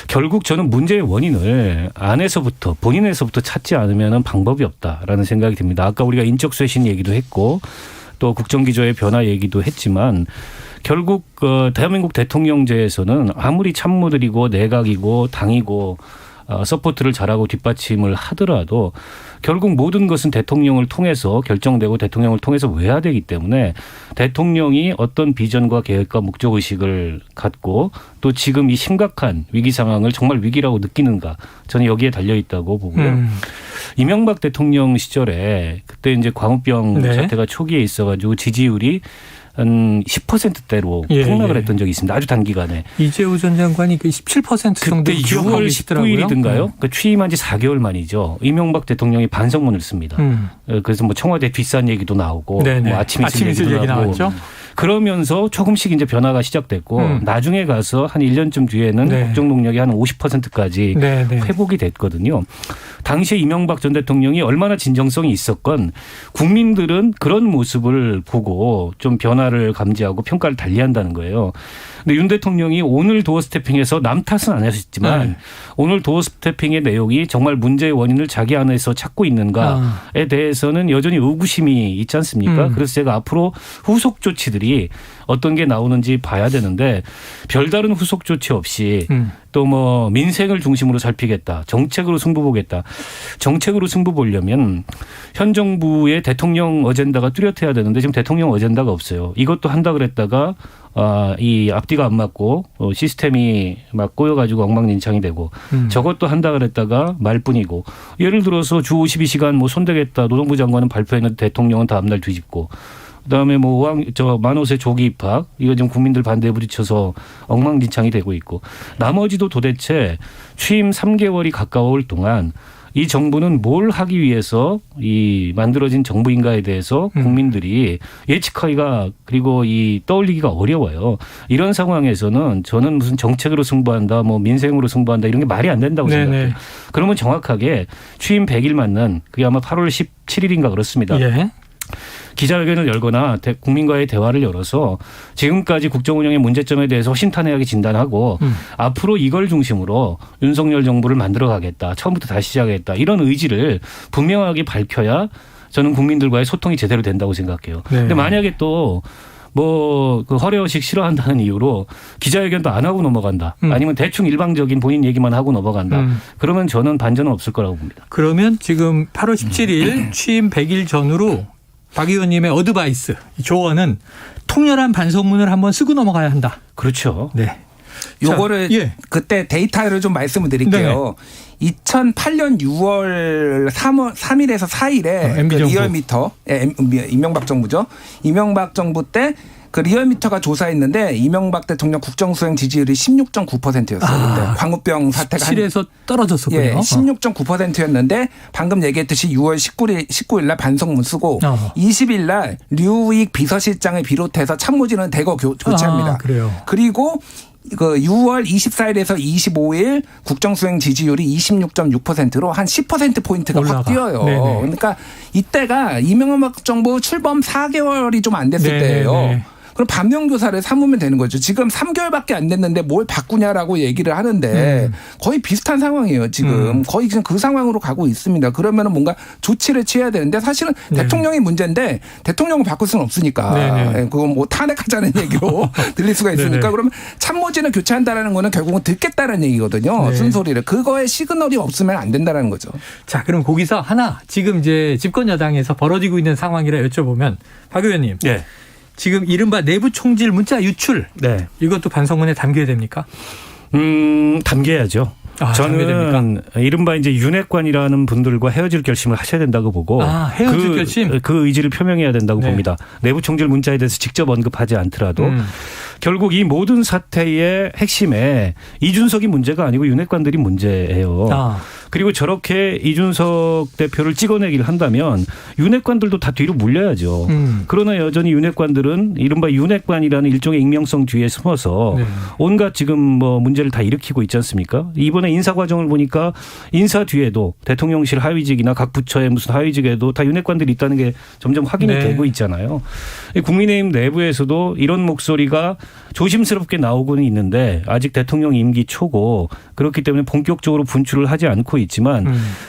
결국 저는 문제의 원인을 안에서부터 본인에서부터 찾지 않으면 방법이 없다라는 생각이 듭니다. 아까 우리가 인적 쇄신 얘기도 했고 또 국정기조의 변화 얘기도 했지만 결국 대한민국 대통령제에서는 아무리 참모들이고 내각이고 당이고 서포트를 잘하고 뒷받침을 하더라도 결국 모든 것은 대통령을 통해서 결정되고 대통령을 통해서 외화되기 때문에 대통령이 어떤 비전과 계획과 목적의식을 갖고 또 지금 이 심각한 위기 상황을 정말 위기라고 느끼는가 저는 여기에 달려있다고 보고요. 이명박 대통령 시절에 그때 이제 광우병 사태가 초기에 있어가지고 지지율이 한 10%대로 폭락을 했던 적이 있습니다. 아주 단기간에. 이재호 전 장관이 17% 정도 그때 6월 19일이든가요. 그러니까 취임한 지 4개월 만이죠. 이명박 대통령이 반성문을 씁니다. 그래서 뭐 청와대 뒷산 얘기도 나오고 뭐 아침 이슬 얘기도 나왔죠. 그러면서 조금씩 이제 변화가 시작됐고 나중에 가서 한 1년쯤 뒤에는 국정 동력이 한 50%까지 회복이 됐거든요. 당시에 이명박 전 대통령이 얼마나 진정성이 있었건 국민들은 그런 모습을 보고 좀 변화를 감지하고 평가를 달리한다는 거예요. 근데 윤 대통령이 오늘 도어 스태핑에서 남 탓은 안 하셨지만 오늘 도어 스태핑의 내용이 정말 문제의 원인을 자기 안에서 찾고 있는가에 대해서는 여전히 의구심이 있지 않습니까? 그래서 제가 앞으로 후속 조치들이 어떤 게 나오는지 봐야 되는데 별다른 후속 조치 없이 또 뭐 민생을 중심으로 살피겠다. 정책으로 승부 보겠다. 정책으로 승부 보려면 현 정부의 대통령 어젠다가 뚜렷해야 되는데 지금 대통령 어젠다가 없어요. 이것도 한다 그랬다가 이 앞뒤가 안 맞고 시스템이 막 꼬여가지고 엉망진창이 되고 저것도 한다 그랬다가 말뿐이고 예를 들어서 주 52시간 뭐 손대겠다 노동부 장관은 발표했는데 대통령은 다음날 뒤집고 그다음에 뭐 만호세 조기 입학 이거 지금 국민들 반대에 부딪혀서 엉망진창이 되고 있고 나머지도 도대체 취임 3개월이 가까워올 동안 이 정부는 뭘 하기 위해서 이 만들어진 정부인가에 대해서 국민들이 예측하기가 그리고 이 떠올리기가 어려워요. 이런 상황에서는 저는 무슨 정책으로 승부한다, 뭐 민생으로 승부한다 이런 게 말이 안 된다고 생각해요. 그러면 정확하게 취임 100일 맞는 그게 아마 8월 17일인가 그렇습니다. 예. 기자회견을 열거나 국민과의 대화를 열어서 지금까지 국정 운영의 문제점에 대해서 허심탄회하게 진단하고 앞으로 이걸 중심으로 윤석열 정부를 만들어가겠다. 처음부터 다시 시작하겠다. 이런 의지를 분명하게 밝혀야 저는 국민들과의 소통이 제대로 된다고 생각해요. 그런데 만약에 또 그 허례허식 싫어한다는 이유로 기자회견도 안 하고 넘어간다. 아니면 대충 일방적인 본인 얘기만 하고 넘어간다. 그러면 저는 반전은 없을 거라고 봅니다. 그러면 지금 8월 17일 취임 100일 전후로 박 의원님의 어드바이스 조언은 통렬한 반성문을 한번 쓰고 넘어가야 한다. 그렇죠. 네. 요거를 그때 데이터를 좀 말씀을 드릴게요. 2008년 6월 3일에서 4일에 그 리얼미터, 이명박 정부죠. 이명박 정부 때 그 리얼미터가 조사했는데 이명박 대통령 국정수행 지지율이 16.9%였어요. 그때 광우병 사태가 17에서 떨어졌었군요. 예, 16.9%였는데 방금 얘기했듯이 6월 19일 날 반성문 쓰고 20일 날 류익 비서실장을 비롯해서 참모진은 대거 교체합니다. 그래요. 그리고 그 6월 24일에서 25일 국정수행 지지율이 26.6%로 한 10%포인트가 확 뛰어요. 네네. 그러니까 이때가 이명박 정부 출범 4개월이 좀 안 됐을 때예요. 그럼 반면교사를 삼으면 되는 거죠. 지금 3개월밖에 안 됐는데 뭘 바꾸냐라고 얘기를 하는데 거의 비슷한 상황이에요. 지금 거의 지금 그 상황으로 가고 있습니다. 그러면 뭔가 조치를 취해야 되는데 사실은 대통령이 문제인데 대통령을 바꿀 수는 없으니까 그건 뭐 탄핵하자는 얘기로 들릴 수가 있으니까 그러면 참모진을 교체한다라는 거는 결국은 듣겠다는 얘기거든요. 쓴소리를. 그거에 시그널이 없으면 안 된다는 거죠. 자, 그럼 거기서 하나 지금 이제 집권 여당에서 벌어지고 있는 상황이라 여쭤보면 박 의원님. 지금 이른바 내부 총질 문자 유출. 이것도 반성문에 담겨야 됩니까? 담겨야죠. 저는 이른바 이제 윤핵관이라는 분들과 헤어질 결심을 하셔야 된다고 보고 헤어질 결심? 그 의지를 표명해야 된다고 봅니다. 내부 총질 문자에 대해서 직접 언급하지 않더라도 결국 이 모든 사태의 핵심에 이준석이 문제가 아니고 윤핵관들이 문제예요. 그리고 저렇게 이준석 대표를 찍어내기를 한다면 윤핵관들도 다 뒤로 물려야죠. 그러나 여전히 윤핵관들은 이른바 윤핵관이라는 일종의 익명성 뒤에 숨어서 온갖 지금 뭐 문제를 다 일으키고 있지 않습니까? 이번에 인사 과정을 보니까 인사 뒤에도 대통령실 하위직이나 각 부처의 무슨 하위직에도 다 윤핵관들이 있다는 게 점점 확인이 되고 있잖아요. 국민의힘 내부에서도 이런 목소리가 조심스럽게 나오고는 있는데 아직 대통령 임기 초고 그렇기 때문에 본격적으로 분출을 하지 않고 있지만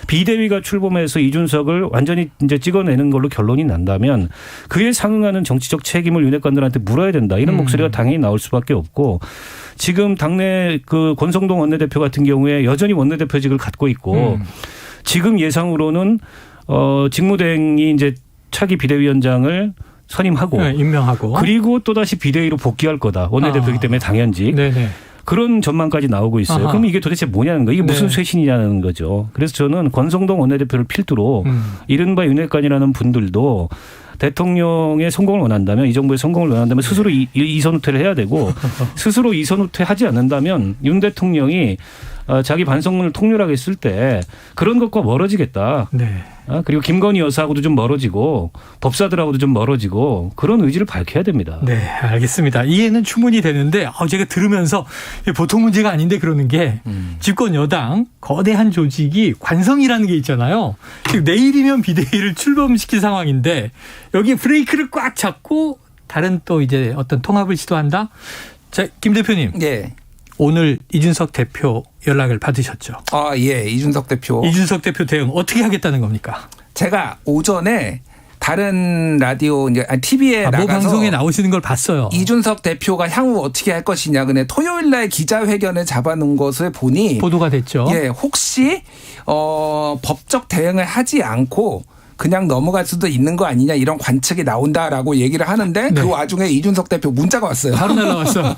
비대위가 출범해서 이준석을 완전히 이제 찍어내는 걸로 결론이 난다면 그에 상응하는 정치적 책임을 윤핵관들한테 물어야 된다. 이런 목소리가 당연히 나올 수밖에 없고 지금 당내 그 권성동 원내대표 같은 경우에 여전히 원내대표직을 갖고 있고 지금 예상으로는 직무대행이 이제 차기 비대위원장을 선임하고 임명하고 그리고 또다시 비대위로 복귀할 거다. 원내대표이기 때문에 당연직. 그런 전망까지 나오고 있어요. 그럼 이게 도대체 뭐냐는 거예요. 이게 무슨 쇄신이냐는 거죠. 그래서 저는 권성동 원내대표를 필두로 이른바 윤핵관이라는 분들도 대통령의 성공을 원한다면 이 정부의 성공을 원한다면 스스로 이선 후퇴를 해야 되고 스스로 이선 후퇴하지 않는다면 윤 대통령이 자기 반성문을 통렬하게 쓸 때 그런 것과 멀어지겠다. 그리고 김건희 여사하고도 좀 멀어지고 법사들하고도 좀 멀어지고 그런 의지를 밝혀야 됩니다. 네, 알겠습니다. 이해는 충분히 되는데 제가 들으면서 보통 문제가 아닌데 그러는 게 집권 여당 거대한 조직이 관성이라는 게 있잖아요. 지금 내일이면 비대위를 출범시킬 상황인데 여기 브레이크를 꽉 잡고 다른 또 이제 어떤 통합을 시도한다. 자, 김 대표님. 오늘 이준석 대표 연락을 받으셨죠? 이준석 대표. 이준석 대표 대응 어떻게 하겠다는 겁니까? 제가 오전에 다른 라디오 이제 TV에 나가서 방송에 나오시는 걸 봤어요. 이준석 대표가 향후 어떻게 할 것이냐. 근데 토요일 날 기자회견을 잡아놓은 것을 보니 보도가 됐죠. 혹시 법적 대응을 하지 않고 그냥 넘어갈 수도 있는 거 아니냐 이런 관측이 나온다라고 얘기를 하는데 그 와중에 이준석 대표 문자가 왔어요. 바로 날라왔어.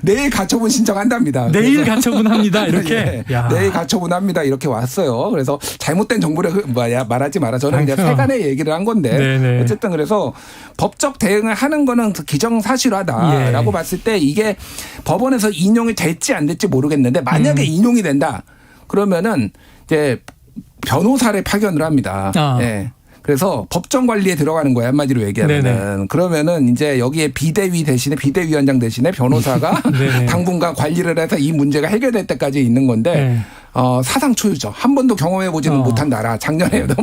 내일 가처분 신청한답니다. 내일 가처분합니다. 이렇게. 내일 가처분합니다. 이렇게 왔어요. 그래서 잘못된 정보를 말하지 마라. 저는 그냥 세간의 얘기를 한 건데 어쨌든 그래서 법적 대응을 하는 거는 기정사실화다라고 봤을 때 이게 법원에서 인용이 될지 안 될지 모르겠는데 만약에 인용이 된다 그러면은 이제 변호사를 파견을 합니다. 예. 그래서 법정 관리에 들어가는 거예요. 한마디로 얘기하면은. 네네. 그러면은 이제 여기에 비대위 대신에 비대위원장 대신에 변호사가 당분간 관리를 해서 이 문제가 해결될 때까지 있는 건데 사상 초유죠. 한 번도 경험해 보지는 못한 나라. 작년에도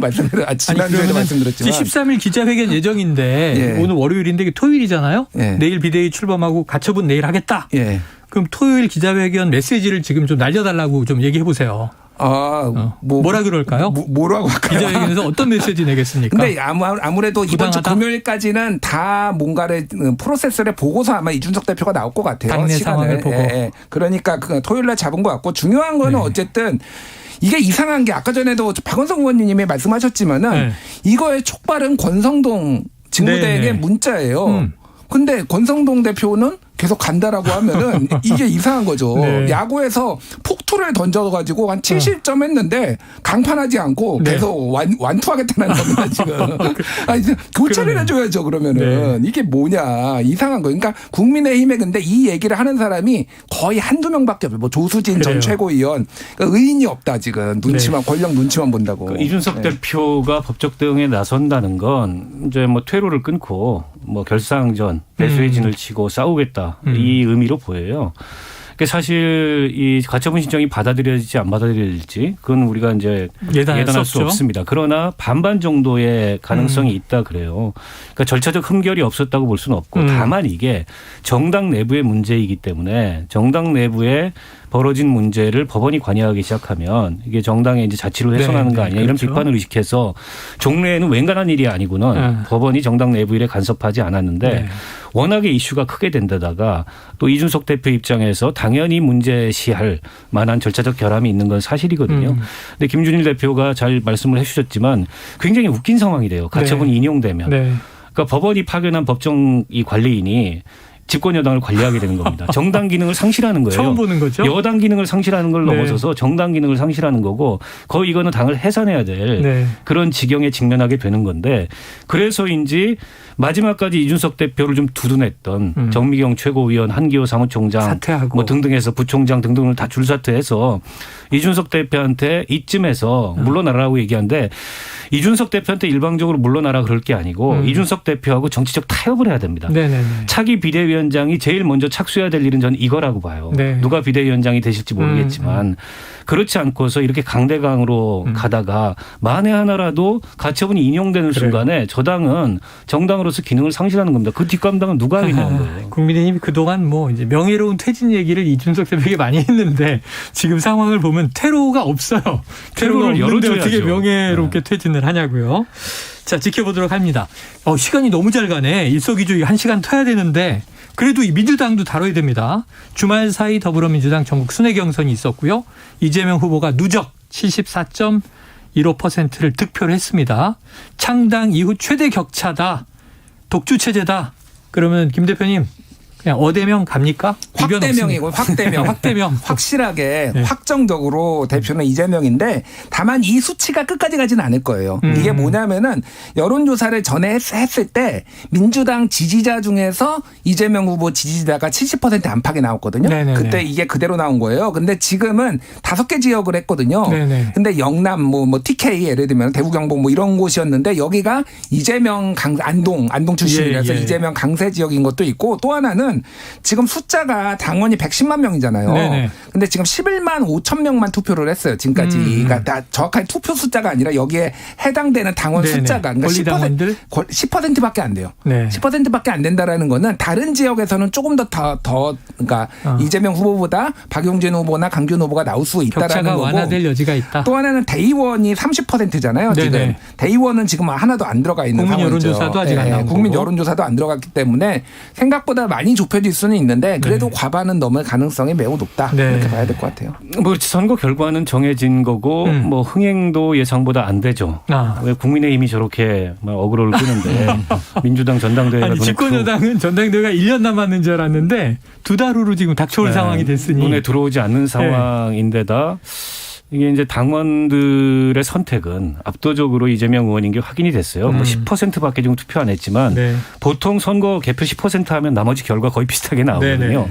지난주에도 말씀드렸지만 13일 기자회견 예정인데 오늘 월요일인데 토요일이잖아요. 내일 비대위 출범하고 가처분 내일 하겠다. 그럼 토요일 기자회견 메시지를 지금 좀 날려달라고 좀 얘기해 보세요. 뭐라 그럴까요? 뭐라고 할까요? 기자회견에서 어떤 메시지 내겠습니까? 근데 아무래도 이번 주 금요일까지는 다 뭔가를 프로세스를 보고서 아마 이준석 대표가 나올 것 같아요. 당내 상황을 보고. 그러니까 토요일날 잡은 것 같고 중요한 거는 어쨌든 이게 이상한 게 아까 전에도 박원석 의원님이 말씀하셨지만은 이거의 촉발은 권성동 직무대행의 문자예요. 근데 권성동 대표는 계속 간다라고 하면은 이게 이상한 거죠. 야구에서 폭투를 던져가지고 한 7실점 했는데 강판하지 않고 계속 완투하겠다는 겁니다, 지금. 아니, 교체를 해줘야죠, 그러면은. 이게 뭐냐. 이상한 거. 그러니까 국민의힘에 근데 이 얘기를 하는 사람이 거의 한두 명밖에 없어요. 뭐 조수진 전 최고위원. 그러니까 의인이 없다, 지금. 권력 눈치만 본다고. 그 이준석 대표가 법적 대응에 나선다는 건 이제 뭐 퇴로를 끊고 뭐 결사항전, 배수의 진을 치고 싸우겠다. 이 의미로 보여요. 그러니까 사실 이 가처분 신청이 받아들여질지 안 받아들여질지 그건 우리가 이제 예단할 수 없습니다. 그러나 반반 정도의 가능성이 있다 그래요. 그러니까 절차적 흠결이 없었다고 볼 수는 없고 다만 이게 정당 내부의 문제이기 때문에 정당 내부에 벌어진 문제를 법원이 관여하기 시작하면 이게 정당의 이제 자치를 훼손하는 거 아니냐 이런 비판을 의식해서 종래에는 웬간한 일이 아니고는 법원이 정당 내부 일에 간섭하지 않았는데 워낙에 이슈가 크게 된 데다가 또 이준석 대표 입장에서 당연히 문제시할 만한 절차적 결함이 있는 건 사실이거든요. 근데 김준일 대표가 잘 말씀을 해 주셨지만 굉장히 웃긴 상황이 돼요. 가처분이 인용되면. 그러니까 법원이 파견한 법정 이 관리인이 집권 여당을 관리하게 되는 겁니다. 정당 기능을 상실하는 거예요. 처음 보는 거죠. 여당 기능을 상실하는 걸 넘어서서 정당 기능을 상실하는 거고 거의 이거는 당을 해산해야 될 그런 지경에 직면하게 되는 건데 그래서인지 마지막까지 이준석 대표를 좀 두둔했던 정미경 최고위원, 한기호 사무총장 사퇴하고. 뭐 등등해서 부총장 등등을 다 줄사퇴해서 이준석 대표한테 이쯤에서 물러나라고 얘기하는데 이준석 대표한테 일방적으로 물러나라 그럴 게 아니고 이준석 대표하고 정치적 타협을 해야 됩니다. 차기 비대위원장이 제일 먼저 착수해야 될 일은 저는 이거라고 봐요. 누가 비대위원장이 되실지 모르겠지만 그렇지 않고서 이렇게 강대강으로 가다가 만에 하나라도 가처분이 인용되는 순간에 저 당은 정당으로서 기능을 상실하는 겁니다. 그 뒷감당은 누가 하겠냐는 거예요. 국민의힘이 그동안 뭐 이제 명예로운 퇴진 얘기를 이준석 대표에게 많이 했는데 지금 상황을 보면 퇴로가 없어요. 퇴로를 열어줘야죠. 어떻게 명예롭게 퇴진을 하냐고요. 자, 지켜보도록 합니다. 시간이 너무 잘 가네. 일석이조 1시간 터야 되는데 그래도 이 민주당도 다뤄야 됩니다. 주말 사이 더불어민주당 전국 순회 경선이 있었고요. 이재명 후보가 누적 74.15%를 득표를 했습니다. 창당 이후 최대 격차다. 독주 체제다. 그러면 김 대표님 그냥 어대명 갑니까? 확대명이고 확대명. 확실하게 확정적으로 대표는 이재명인데 다만 이 수치가 끝까지 가지는 않을 거예요. 이게 뭐냐면은 여론조사를 전에 했을 때 민주당 지지자 중에서 이재명 후보 지지자가 70% 안팎이 나왔거든요. 그때 이게 그대로 나온 거예요. 근데 지금은 5개 지역을 했거든요. 근데 영남 뭐 TK 예를 들면 대구 경북 뭐 이런 곳이었는데 여기가 이재명 안동 출신이라서 이재명 강세 지역인 것도 있고 또 하나는 지금 숫자가 당원이 110만 명이잖아요. 근데 지금 11만 5천 명만 투표를 했어요. 지금까지. 그러니까 정확하게 투표 숫자가 아니라 여기에 해당되는 당원 숫자가 그러니까 10%밖에 안 돼요. 10%밖에 안 된다라는 거는 다른 지역에서는 조금 더 그러니까 이재명 후보보다 박용진 후보나 강균 후보가 나올 수 있다라는 거고. 완화될 여지가 있다. 또 하나는 대의원이 30%잖아요. 지금 대의원은 지금 하나도 안 들어가 있는 국민 상황이죠. 여론조사도 아직 안 나온 거고. 국민 여론조사도 안 들어갔기 때문에 생각보다 많이 좁혀질 수는 있는데 그래도 과반은 넘을 가능성이 매우 높다. 이렇게 봐야 될 것 같아요. 뭐 선거 결과는 정해진 거고 뭐 흥행도 예상보다 안 되죠. 왜 국민의힘이 저렇게 어그로를 끄는데 민주당 전당대회가 아니 집권 여당은 전당대회가 1년 남았는 줄 알았는데 2달 후로 지금 닥쳐올 상황이 됐으니 눈에 들어오지 않는 상황인데다 이게 이제 당원들의 선택은 압도적으로 이재명 의원인 게 확인이 됐어요. 뭐 10%밖에 지금 투표 안 했지만 보통 선거 개표 10% 하면 나머지 결과 거의 비슷하게 나오거든요.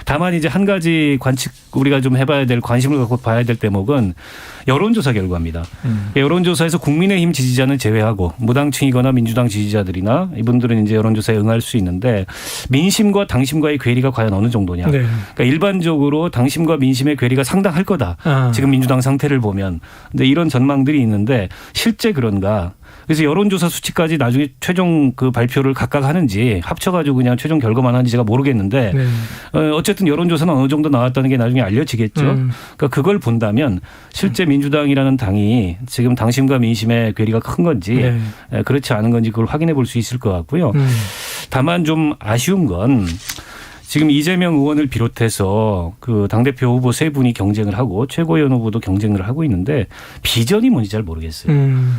다만 이제 한 가지 우리가 좀 해봐야 될 관심을 갖고 봐야 될 대목은 여론조사 결과입니다. 여론조사에서 국민의힘 지지자는 제외하고 무당층이거나 민주당 지지자들이나 이분들은 이제 여론조사에 응할 수 있는데 민심과 당심과의 괴리가 과연 어느 정도냐. 네. 그러니까 일반적으로 당심과 민심의 괴리가 상당할 거다. 지금 민주당 상태를 보면. 근데 이런 전망들이 있는데 실제 그런가. 그래서 여론조사 수치까지 나중에 최종 그 발표를 각각 하는지 합쳐가지고 그냥 최종 결과만 하는지 제가 모르겠는데 어쨌든 여론조사는 어느 정도 나왔다는 게 나중에 알려지겠죠. 그러니까 그걸 본다면 실제 민주당이라는 당이 지금 당심과 민심의 괴리가 큰 건지 그렇지 않은 건지 그걸 확인해 볼 수 있을 것 같고요. 다만 좀 아쉬운 건 지금 이재명 의원을 비롯해서 그 당대표 후보 세 분이 경쟁을 하고 최고위원 후보도 경쟁을 하고 있는데 비전이 뭔지 잘 모르겠어요.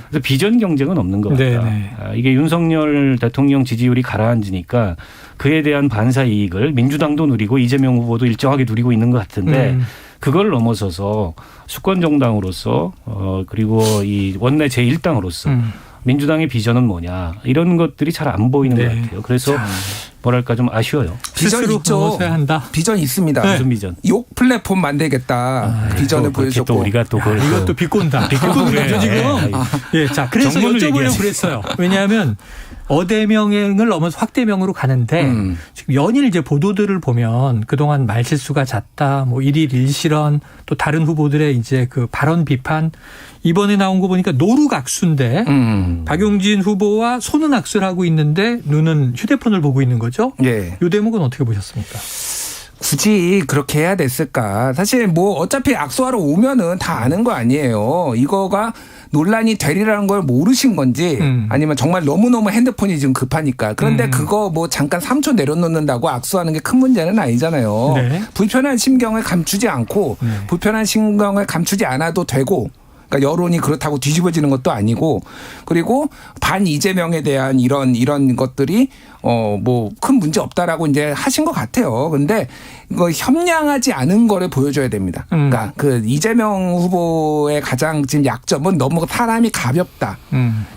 그래서 비전 경쟁은 없는 것 같다. 이게 윤석열 대통령 지지율이 가라앉으니까 그에 대한 반사 이익을 민주당도 누리고 이재명 후보도 일정하게 누리고 있는 것 같은데 그걸 넘어서서 수권 정당으로서 그리고 이 원내 제1당으로서 민주당의 비전은 뭐냐 이런 것들이 잘 안 보이는 것 같아요. 그래서 뭐랄까 좀 아쉬워요. 비전 있죠. 한다. 비전 있습니다. 무슨 비전? 욕 플랫폼 만들겠다. 비전을 보여줬고. 또 우리가 또 그걸 이것도 비꼰다. 비꼰다 지금. 예, 자 그래서 여쭤보려고 그랬어요. 왜냐하면 어대명을 넘어서 확대명으로 가는데 지금 연일 이제 보도들을 보면 그동안 말실수가 잦다, 뭐 일일 일실언, 또 다른 후보들의 이제 그 발언 비판 이번에 나온 거 보니까 노루각수인데 박용진 후보와 손은 악수를 하고 있는데 눈은 휴대폰을 보고 있는 거죠. 예. 이 대목은 어떻게 보셨습니까? 굳이 그렇게 해야 됐을까? 사실 뭐 어차피 악수하러 오면은 다 아는 거 아니에요. 이거가 논란이 되리라는 걸 모르신 건지 아니면 정말 너무너무 핸드폰이 지금 급하니까. 그런데 그거 뭐 잠깐 3초 내려놓는다고 악수하는 게 큰 문제는 아니잖아요. 네. 불편한 심경을 감추지 않고 불편한 심경을 감추지 않아도 되고 그러니까 여론이 그렇다고 뒤집어지는 것도 아니고 그리고 반 이재명에 대한 이런 것들이 뭐 큰 문제 없다라고 이제 하신 것 같아요. 근데 이거 협량하지 않은 거를 보여줘야 됩니다. 그러니까 그 이재명 후보의 가장 지금 약점은 너무 사람이 가볍다.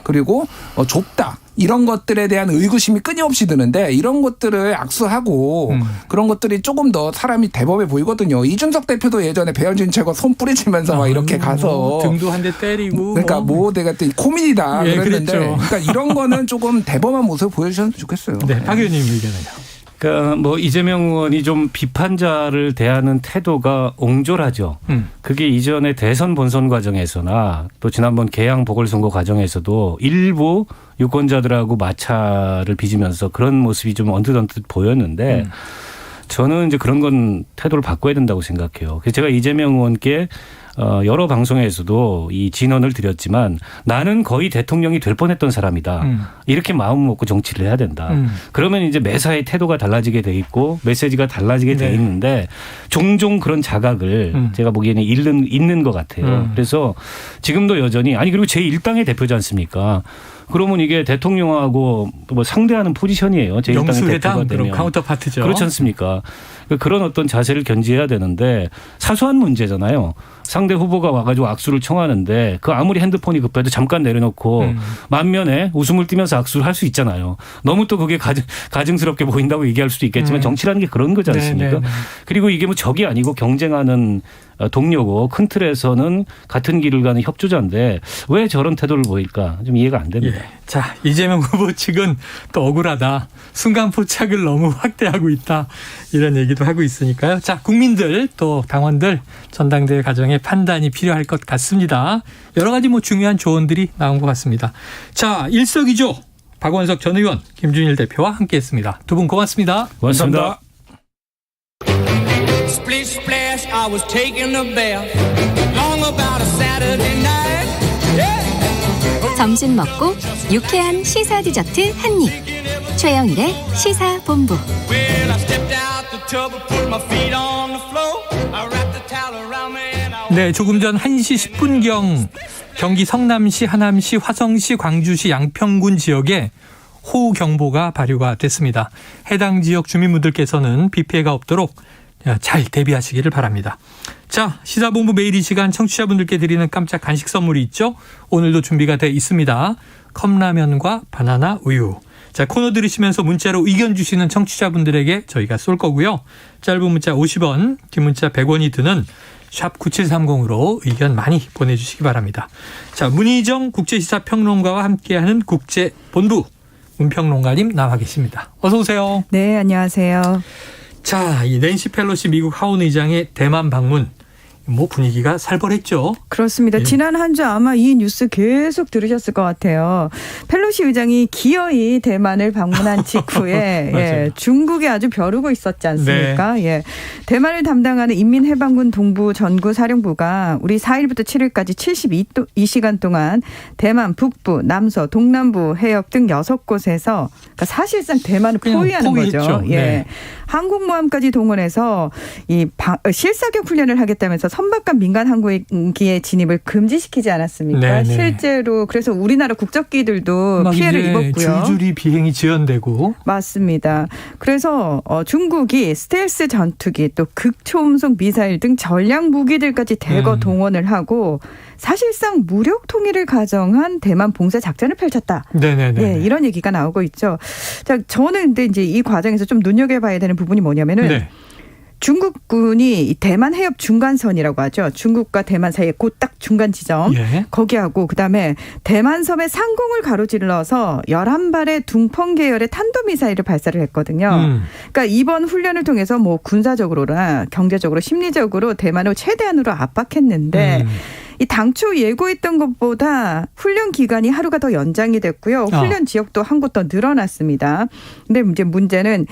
그리고 좁다. 이런 것들에 대한 의구심이 끊임없이 드는데 이런 것들을 악수하고 그런 것들이 조금 더 사람이 대범해 보이거든요. 이준석 대표도 예전에 배현진 최고 손 뿌리치면서 막 이렇게 가서 등도 한 대 때리고 그러니까 뭐 내가 또 코미디다 그랬는데 그러니까 이런 거는 조금 대범한 모습을 보여주셨으면 좋겠어요. 네, 박 의원님 의견은요. 그러니까 뭐 이재명 의원이 좀 비판자를 대하는 태도가 옹졸하죠. 그게 이전에 대선 본선 과정에서나 또 지난번 개항 보궐선거 과정에서도 일부 유권자들하고 마찰을 빚으면서 그런 모습이 좀 언뜻 보였는데 저는 이제 그런 건 태도를 바꿔야 된다고 생각해요. 그래서 제가 이재명 의원께 여러 방송에서도 이 진언을 드렸지만 나는 거의 대통령이 될 뻔했던 사람이다. 이렇게 마음 먹고 정치를 해야 된다. 그러면 이제 매사에 태도가 달라지게 돼 있고 메시지가 달라지게 돼 있는데 종종 그런 자각을 제가 보기에는 잃는 것 같아요. 그래서 지금도 여전히 그리고 제1당의 대표지 않습니까? 그러면 이게 대통령하고 뭐 상대하는 포지션이에요. 제1당의 대표가 되면. 카운터 파트죠. 그렇지 않습니까? 그런 어떤 자세를 견지해야 되는데 사소한 문제잖아요. 상대 후보가 와가지고 악수를 청하는데 그 아무리 핸드폰이 급해도 잠깐 내려놓고 만면에 웃음을 띠면서 악수를 할 수 있잖아요. 너무 또 그게 가증스럽게 보인다고 얘기할 수도 있겠지만 정치라는 게 그런 거지 않습니까? 그리고 이게 뭐 적이 아니고 경쟁하는 동료고 큰 틀에서는 같은 길을 가는 협조자인데 왜 저런 태도를 보일까 좀 이해가 안 됩니다. 자, 이재명 후보 측은 또 억울하다. 순간 포착을 너무 확대하고 있다. 이런 얘기도 하고 있으니까요. 자, 국민들 또 당원들 전당대회 과정에 판단이 필요할 것 같습니다. 여러 가지 뭐 중요한 조언들이 나온 것 같습니다. 자, 일석이조 박원석 전 의원, 김준일 대표와 함께했습니다. 두 분 고맙습니다. 고맙습니다. Splish splash, I was taking a bath. Long about a Saturday night. Yeah. 점심 먹고 유쾌한 시사 디저트 한 입. 최영일의 시사본부. Well, I stepped out the tub and put my feet on the floor. I wrapped the towel around me and I... 네, 조금 전 1시 10분경 경기 성남시, 하남시, 화성시, 광주시, 양평군 지역에 호우경보가 발효가 됐습니다. 해당 지역 주민분들께서는 비 피해가 없도록 잘 대비하시기를 바랍니다. 자, 시사본부 매일 이 시간 청취자분들께 드리는 깜짝 간식 선물이 있죠. 오늘도 준비가 돼 있습니다. 컵라면과 바나나 우유. 자, 코너 들으시면서 문자로 의견 주시는 청취자분들에게 저희가 쏠 거고요. 짧은 문자 50원, 긴 문자 100원이 드는 샵 9730으로 의견 많이 보내주시기 바랍니다. 자, 문희정 국제시사평론가와 함께하는 국제본부 문평론가님 나와 계십니다. 어서 오세요. 네, 안녕하세요. 자, 이 낸시 펠로시 미국 하원 의장의 대만 방문. 뭐 분위기가 살벌했죠. 그렇습니다. 예. 지난 한 주 아마 이 뉴스 계속 들으셨을 것 같아요. 펠로시 의장이 기어이 대만을 방문한 직후에 예, 중국에 아주 벼르고 있었지 않습니까? 네. 예, 대만을 담당하는 인민해방군 동부 전구 사령부가 우리 4일부터 7일까지 72시간 동안 대만 북부, 남서, 동남부 해역 등 6곳에서 그러니까 사실상 대만을 포위하는 거죠. 예. 네. 항공모함까지 동원해서 이 실사격 훈련을 하겠다면서 선박간 민간 항공기의 진입을 금지시키지 않았습니까? 네네. 실제로 그래서 우리나라 국적기들도 피해를 입었고요. 줄줄이 비행이 지연되고. 맞습니다. 그래서 중국이 스텔스 전투기 또 극초음속 미사일 등 전략 무기들까지 대거 동원을 하고 사실상 무력 통일을 가정한 대만 봉쇄 작전을 펼쳤다. 네네네. 네, 이런 얘기가 나오고 있죠. 자, 저는 근데 이제 이 과정에서 좀 눈여겨봐야 되는 부분이 뭐냐면은. 네. 중국군이 대만 해협 중간선이라고 하죠. 중국과 대만 사이에 그 딱 중간 지점. 예. 거기하고 그다음에 대만 섬의 상공을 가로질러서 11발의 둥펑 계열의 탄도미사일을 발사를 했거든요. 그러니까 이번 훈련을 통해서 뭐 군사적으로나 경제적으로 심리적으로 대만을 최대한으로 압박했는데 이 당초 예고했던 것보다 훈련 기간이 하루가 더 연장이 됐고요. 훈련 지역도 한 곳 더 늘어났습니다. 근데 이제 문제는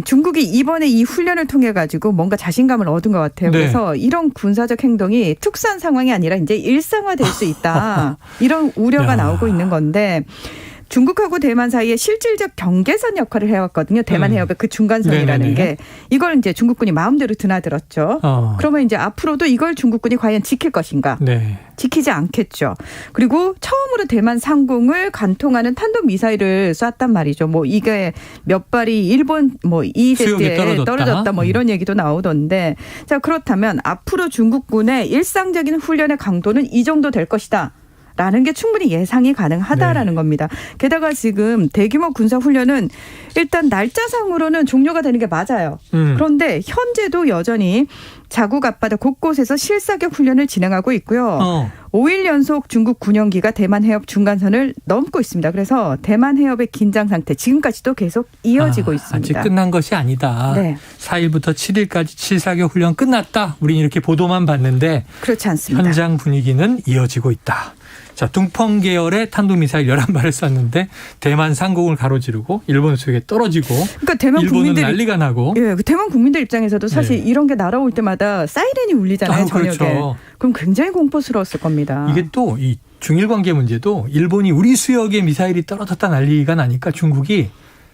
중국이 이번에 이 훈련을 통해 가지고 뭔가 자신감을 얻은 것 같아요. 네. 그래서 이런 군사적 행동이 특수한 상황이 아니라 이제 일상화될 수 있다. 이런 우려가 나오고 있는 건데 중국하고 대만 사이에 실질적 경계선 역할을 해왔거든요. 대만 해협의 그 중간선이라는 네네네. 게. 이걸 이제 중국군이 마음대로 드나들었죠. 그러면 이제 앞으로도 이걸 중국군이 과연 지킬 것인가. 네. 지키지 않겠죠. 그리고 처음으로 대만 상공을 관통하는 탄도미사일을 쐈단 말이죠. 뭐 이게 몇 발이 일본 뭐 EEZ에 떨어졌다 뭐 이런 얘기도 나오던데. 자, 그렇다면 앞으로 중국군의 일상적인 훈련의 강도는 이 정도 될 것이다. 라는 게 충분히 예상이 가능하다라는 겁니다. 게다가 지금 대규모 군사훈련은 일단 날짜상으로는 종료가 되는 게 맞아요. 그런데 현재도 여전히 자국 앞바다 곳곳에서 실사격 훈련을 진행하고 있고요. 5일 연속 중국 군용기가 대만 해협 중간선을 넘고 있습니다. 그래서 대만 해협의 긴장 상태 지금까지도 계속 이어지고 있습니다. 아직 끝난 것이 아니다. 네. 4일부터 7일까지 실사격 훈련 끝났다. 우린 이렇게 보도만 봤는데 그렇지 않습니다. 현장 분위기는 이어지고 있다. 자, 둥펑 계열의 탄도미사일 11발을 쐈는데 대만 상공을 가로지르고 일본 수역에 떨어지고 그러니까 대만 일본은 국민들 난리가 나고. 예, 대만 국민들 입장에서도 사실 네. 이런 게 날아올 때마다 사이렌이 울리잖아요. 저녁에. 그렇죠. 그럼 굉장히 공포스러웠을 겁니다. 이게 또 이 중일 관계 문제도 일본이 우리 수역에 미사일이 떨어졌다 난리가 나니까 중국이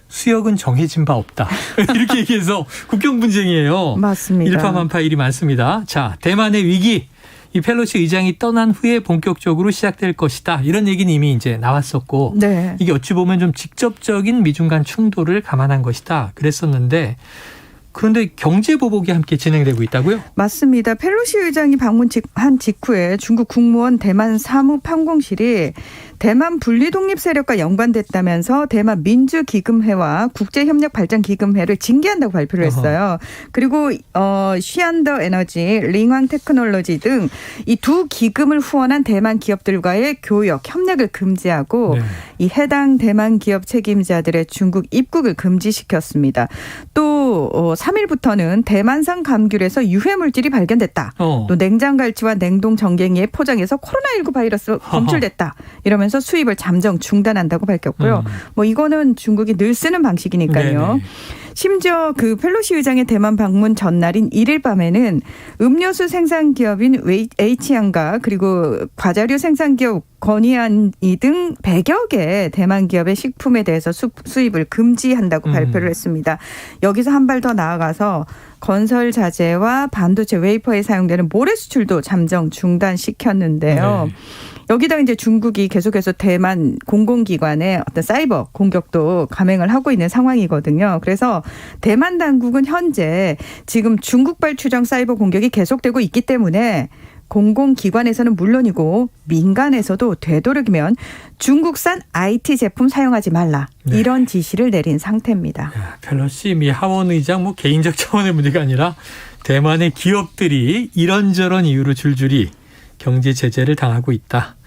수역은 정해진 바 없다. 이렇게 얘기해서 국경 분쟁이에요. 맞습니다. 일파만파 일이 많습니다. 자, 대만의 위기. 이 펠로시 의장이 떠난 후에 본격적으로 시작될 것이다. 이런 얘기는 이미 이제 나왔었고 네. 이게 어찌 보면 좀 직접적인 미중 간 충돌을 감안한 것이다. 그랬었는데 그런데 경제 보복이 함께 진행되고 있다고요? 맞습니다. 펠로시 의장이 방문한 직후에 중국 국무원 대만 사무판공실이 대만 분리독립 세력과 연관됐다면서 대만 민주기금회와 국제협력발전기금회를 징계한다고 발표를 했어요. 그리고 시안더 에너지, 링왕 테크놀로지 등 이 두 기금을 후원한 대만 기업들과의 교역, 협력을 금지하고 네. 이 해당 대만 기업 책임자들의 중국 입국을 금지시켰습니다. 또 3일부터는 대만산 감귤에서 유해물질이 발견됐다. 또 냉장갈치와 냉동 정갱이에 포장해서 코로나19 바이러스 검출됐다. 이러면서 수입을 잠정 중단한다고 밝혔고요. 뭐 이거는 중국이 늘 쓰는 방식이니까요. 네네. 심지어 그 펠로시 의장의 대만 방문 전날인 1일 밤에는 음료수 생산 기업인 H양과 그리고 과자류 생산 기업 건이안이 등 100여 개 대만 기업의 식품에 대해서 수입을 금지한다고 발표를 했습니다. 여기서 한 발 더 나아가서 건설 자재와 반도체 웨이퍼에 사용되는 모래 수출도 잠정 중단시켰는데요. 네. 여기다 이제 중국이 계속해서 대만 공공기관의 어떤 사이버 공격도 감행을 하고 있는 상황이거든요. 그래서 대만 당국은 현재 지금 중국발 추정 사이버 공격이 계속되고 있기 때문에 공공기관에서는 물론이고 민간에서도 되도록이면 중국산 IT 제품 사용하지 말라. 이런 지시를 내린 상태입니다. 펠로시 미 하원 의장 뭐 개인적 차원의 문제가 아니라 대만의 기업들이 이런저런 이유로 줄줄이 경제 제재를 당하고 있다.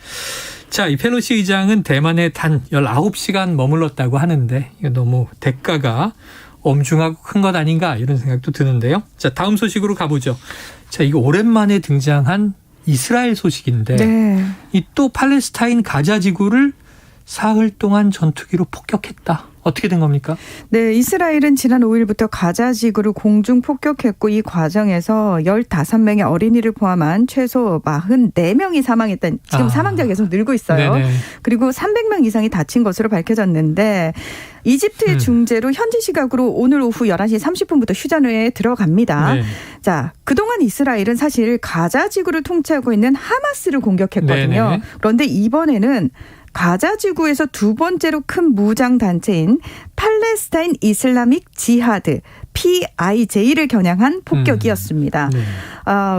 자, 이 펠로시 의장은 대만에 단 19시간 머물렀다고 하는데 이거 너무 대가가 엄중하고 큰 것 아닌가 이런 생각도 드는데요. 자, 다음 소식으로 가보죠. 자, 이거 오랜만에 등장한 이스라엘 소식인데 이 또 팔레스타인 가자 지구를 사흘 동안 전투기로 폭격했다. 어떻게 된 겁니까? 네, 이스라엘은 지난 5일부터 가자 지구를 공중 폭격했고 이 과정에서 15명의 어린이를 포함한 최소 44명이 사망했다는 지금 사망자가 계속 늘고 있어요. 네네. 그리고 300명 이상이 다친 것으로 밝혀졌는데 이집트의 중재로 현지 시각으로 오늘 오후 11시 30분부터 휴전에 들어갑니다. 네. 자, 그동안 이스라엘은 사실 가자 지구를 통치하고 있는 하마스를 공격했거든요. 네네. 그런데 이번에는 가자 지구에서 두 번째로 큰 무장 단체인 팔레스타인 이슬라믹 지하드 PIJ를 겨냥한 폭격이었습니다.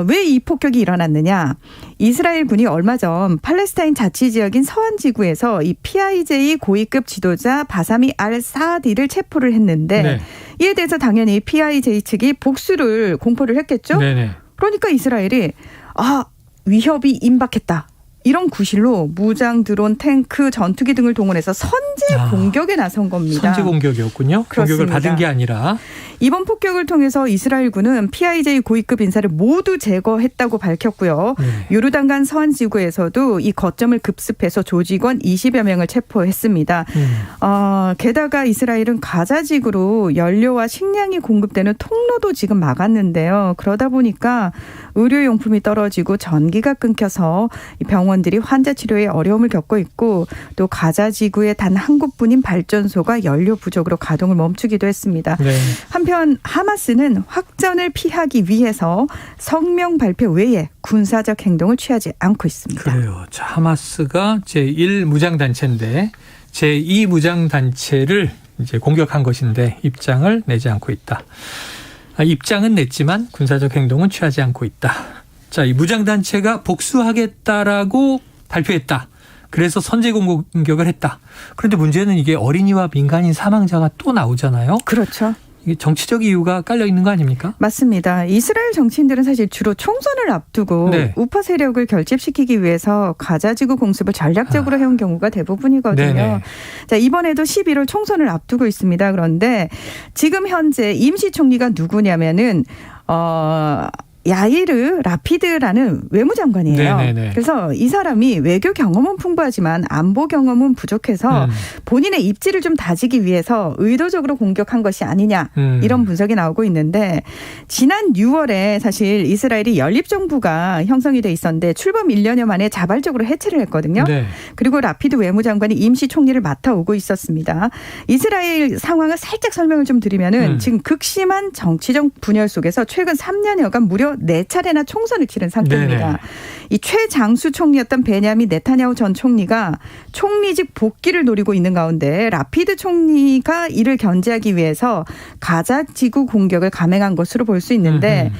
왜 이 폭격이 일어났느냐? 이스라엘 군이 얼마 전 팔레스타인 자치지역인 서한 지구에서 이 PIJ 고위급 지도자 바사미 알 사디를 체포를 했는데 이에 대해서 당연히 PIJ 측이 복수를 공포를 했겠죠. 그러니까 이스라엘이 위협이 임박했다. 이런 구실로 무장 드론, 탱크, 전투기 등을 동원해서 선제 공격에 나선 겁니다. 선제 공격이었군요. 그렇습니다. 공격을 받은 게 아니라. 이번 폭격을 통해서 이스라엘군은 PIJ 고위급 인사를 모두 제거했다고 밝혔고요. 요르단강 서한 지구에서도 이 거점을 급습해서 조직원 20여 명을 체포했습니다. 게다가 이스라엘은 가자 지구로 연료와 식량이 공급되는 통로도 지금 막았는데요. 그러다 보니까 의료용품이 떨어지고 전기가 끊겨서 병원들이 환자 치료에 어려움을 겪고 있고 또 가자 지구의 단 한 곳뿐인 발전소가 연료 부족으로 가동을 멈추기도 했습니다. 한편 하마스는 확전을 피하기 위해서 성명 발표 외에 군사적 행동을 취하지 않고 있습니다. 그래요. 자, 하마스가 제1 무장단체인데 제2 무장단체를 이제 공격한 것인데 입장을 내지 않고 있다. 입장은 냈지만 군사적 행동은 취하지 않고 있다. 자, 이 무장단체가 복수하겠다라고 발표했다. 그래서 선제 공격을 했다. 그런데 문제는 이게 어린이와 민간인 사망자가 또 나오잖아요. 그렇죠. 이게 정치적 이유가 깔려 있는 거 아닙니까? 맞습니다. 이스라엘 정치인들은 사실 주로 총선을 앞두고 우파 세력을 결집시키기 위해서 가자지구 공습을 전략적으로 해온 경우가 대부분이거든요. 자, 이번에도 11월 총선을 앞두고 있습니다. 그런데 지금 현재 임시 총리가 누구냐면은 야이르 라피드라는 외무장관이에요. 그래서 이 사람이 외교 경험은 풍부하지만 안보 경험은 부족해서 본인의 입지를 좀 다지기 위해서 의도적으로 공격한 것이 아니냐 이런 분석이 나오고 있는데 지난 6월에 사실 이스라엘이 연립정부가 형성이 돼 있었는데 출범 1년여 만에 자발적으로 해체를 했거든요. 그리고 라피드 외무장관이 임시 총리를 맡아오고 있었습니다. 이스라엘 상황을 살짝 설명을 좀 드리면은 지금 극심한 정치적 분열 속에서 최근 3년여간 무려 4차례나 총선을 치른 상태입니다. 이 최장수 총리였던 베냐민 네타냐후 전 총리가 총리직 복귀를 노리고 있는 가운데 라피드 총리가 이를 견제하기 위해서 가자 지구 공격을 감행한 것으로 볼 수 있는데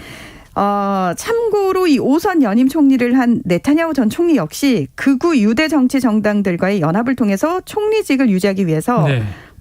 참고로 이 5선 연임 총리를 한 네타냐후 전 총리 역시 극우 유대 정치 정당들과의 연합을 통해서 총리직을 유지하기 위해서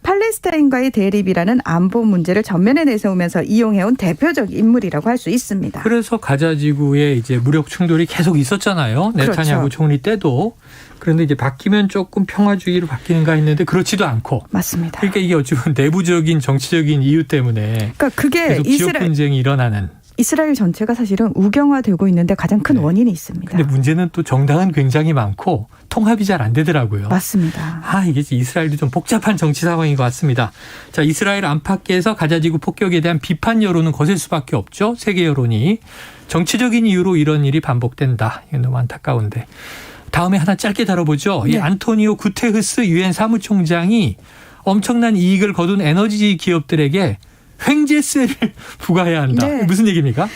팔레스타인과의 대립이라는 안보 문제를 전면에 내세우면서 이용해온 대표적 인물이라고 할 수 있습니다. 그래서 가자 지구에 이제 무력 충돌이 계속 있었잖아요. 네타냐후 총리 때도. 그런데 이제 바뀌면 조금 평화주의로 바뀌는가 했는데 그렇지도 않고. 맞습니다. 그러니까 이게 어찌보면 내부적인 정치적인 이유 때문에 그러니까 그게 계속 지역 분쟁이 일어나는. 이스라엘 전체가 사실은 우경화되고 있는데 가장 큰 원인이 있습니다. 근데 문제는 또 정당은 굉장히 많고 통합이 잘 안 되더라고요. 맞습니다. 이게 이스라엘도 좀 복잡한 정치 상황인 것 같습니다. 자, 이스라엘 안팎에서 가자지구 폭격에 대한 비판 여론은 거셀 수밖에 없죠. 세계 여론이. 정치적인 이유로 이런 일이 반복된다. 이건 너무 안타까운데. 다음에 하나 짧게 다뤄보죠. 이 안토니오 구테흐스 유엔 사무총장이 엄청난 이익을 거둔 에너지 기업들에게 횡재세를 부과해야 한다. 네. 무슨 얘기입니까?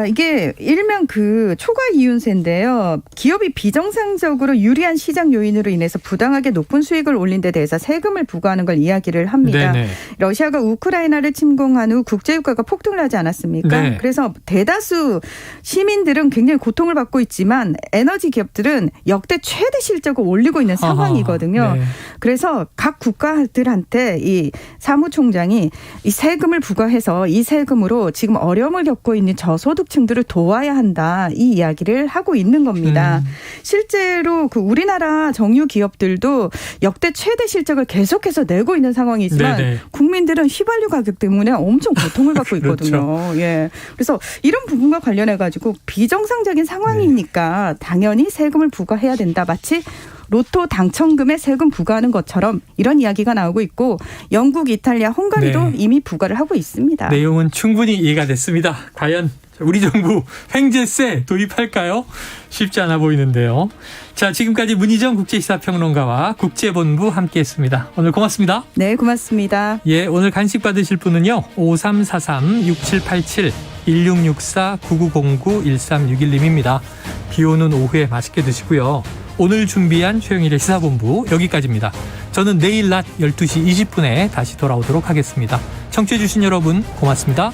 이게 일명 그 초과 이윤세인데요. 기업이 비정상적으로 유리한 시장 요인으로 인해서 부당하게 높은 수익을 올린 데 대해서 세금을 부과하는 걸 이야기를 합니다. 네네. 러시아가 우크라이나를 침공한 후 국제유가가 폭등을 하지 않았습니까? 네. 그래서 대다수 시민들은 굉장히 고통을 받고 있지만 에너지 기업들은 역대 최대 실적을 올리고 있는 상황이거든요. 네. 그래서 각 국가들한테 이 사무총장이 이 세금을 부과해서 이 세금으로 지금 어려움을 겪고 있는 저소득층들을 도와야 한다. 이 이야기를 하고 있는 겁니다. 실제로 그 우리나라 정유 기업들도 역대 최대 실적을 계속해서 내고 있는 상황이지만 네네. 국민들은 휘발유 가격 때문에 엄청 고통을 받고 있거든요. 그렇죠. 예. 그래서 이런 부분과 관련해 가지고 비정상적인 상황이니까 당연히 세금을 부과해야 된다. 마치 로또 당첨금에 세금 부과하는 것처럼 이런 이야기가 나오고 있고 영국, 이탈리아, 헝가리도 네. 이미 부과를 하고 있습니다. 내용은 충분히 이해가 됐습니다. 과연 우리 정부 횡재세 도입할까요? 쉽지 않아 보이는데요. 자, 지금까지 문희정 국제시사평론가와 국제본부 함께했습니다. 오늘 고맙습니다. 네, 고맙습니다. 예, 오늘 간식 받으실 분은요. 5343-6787-1664-9909-1361님입니다. 비 오는 오후에 맛있게 드시고요. 오늘 준비한 최영일의 시사본부 여기까지입니다. 저는 내일 낮 12시 20분에 다시 돌아오도록 하겠습니다. 청취해 주신 여러분 고맙습니다.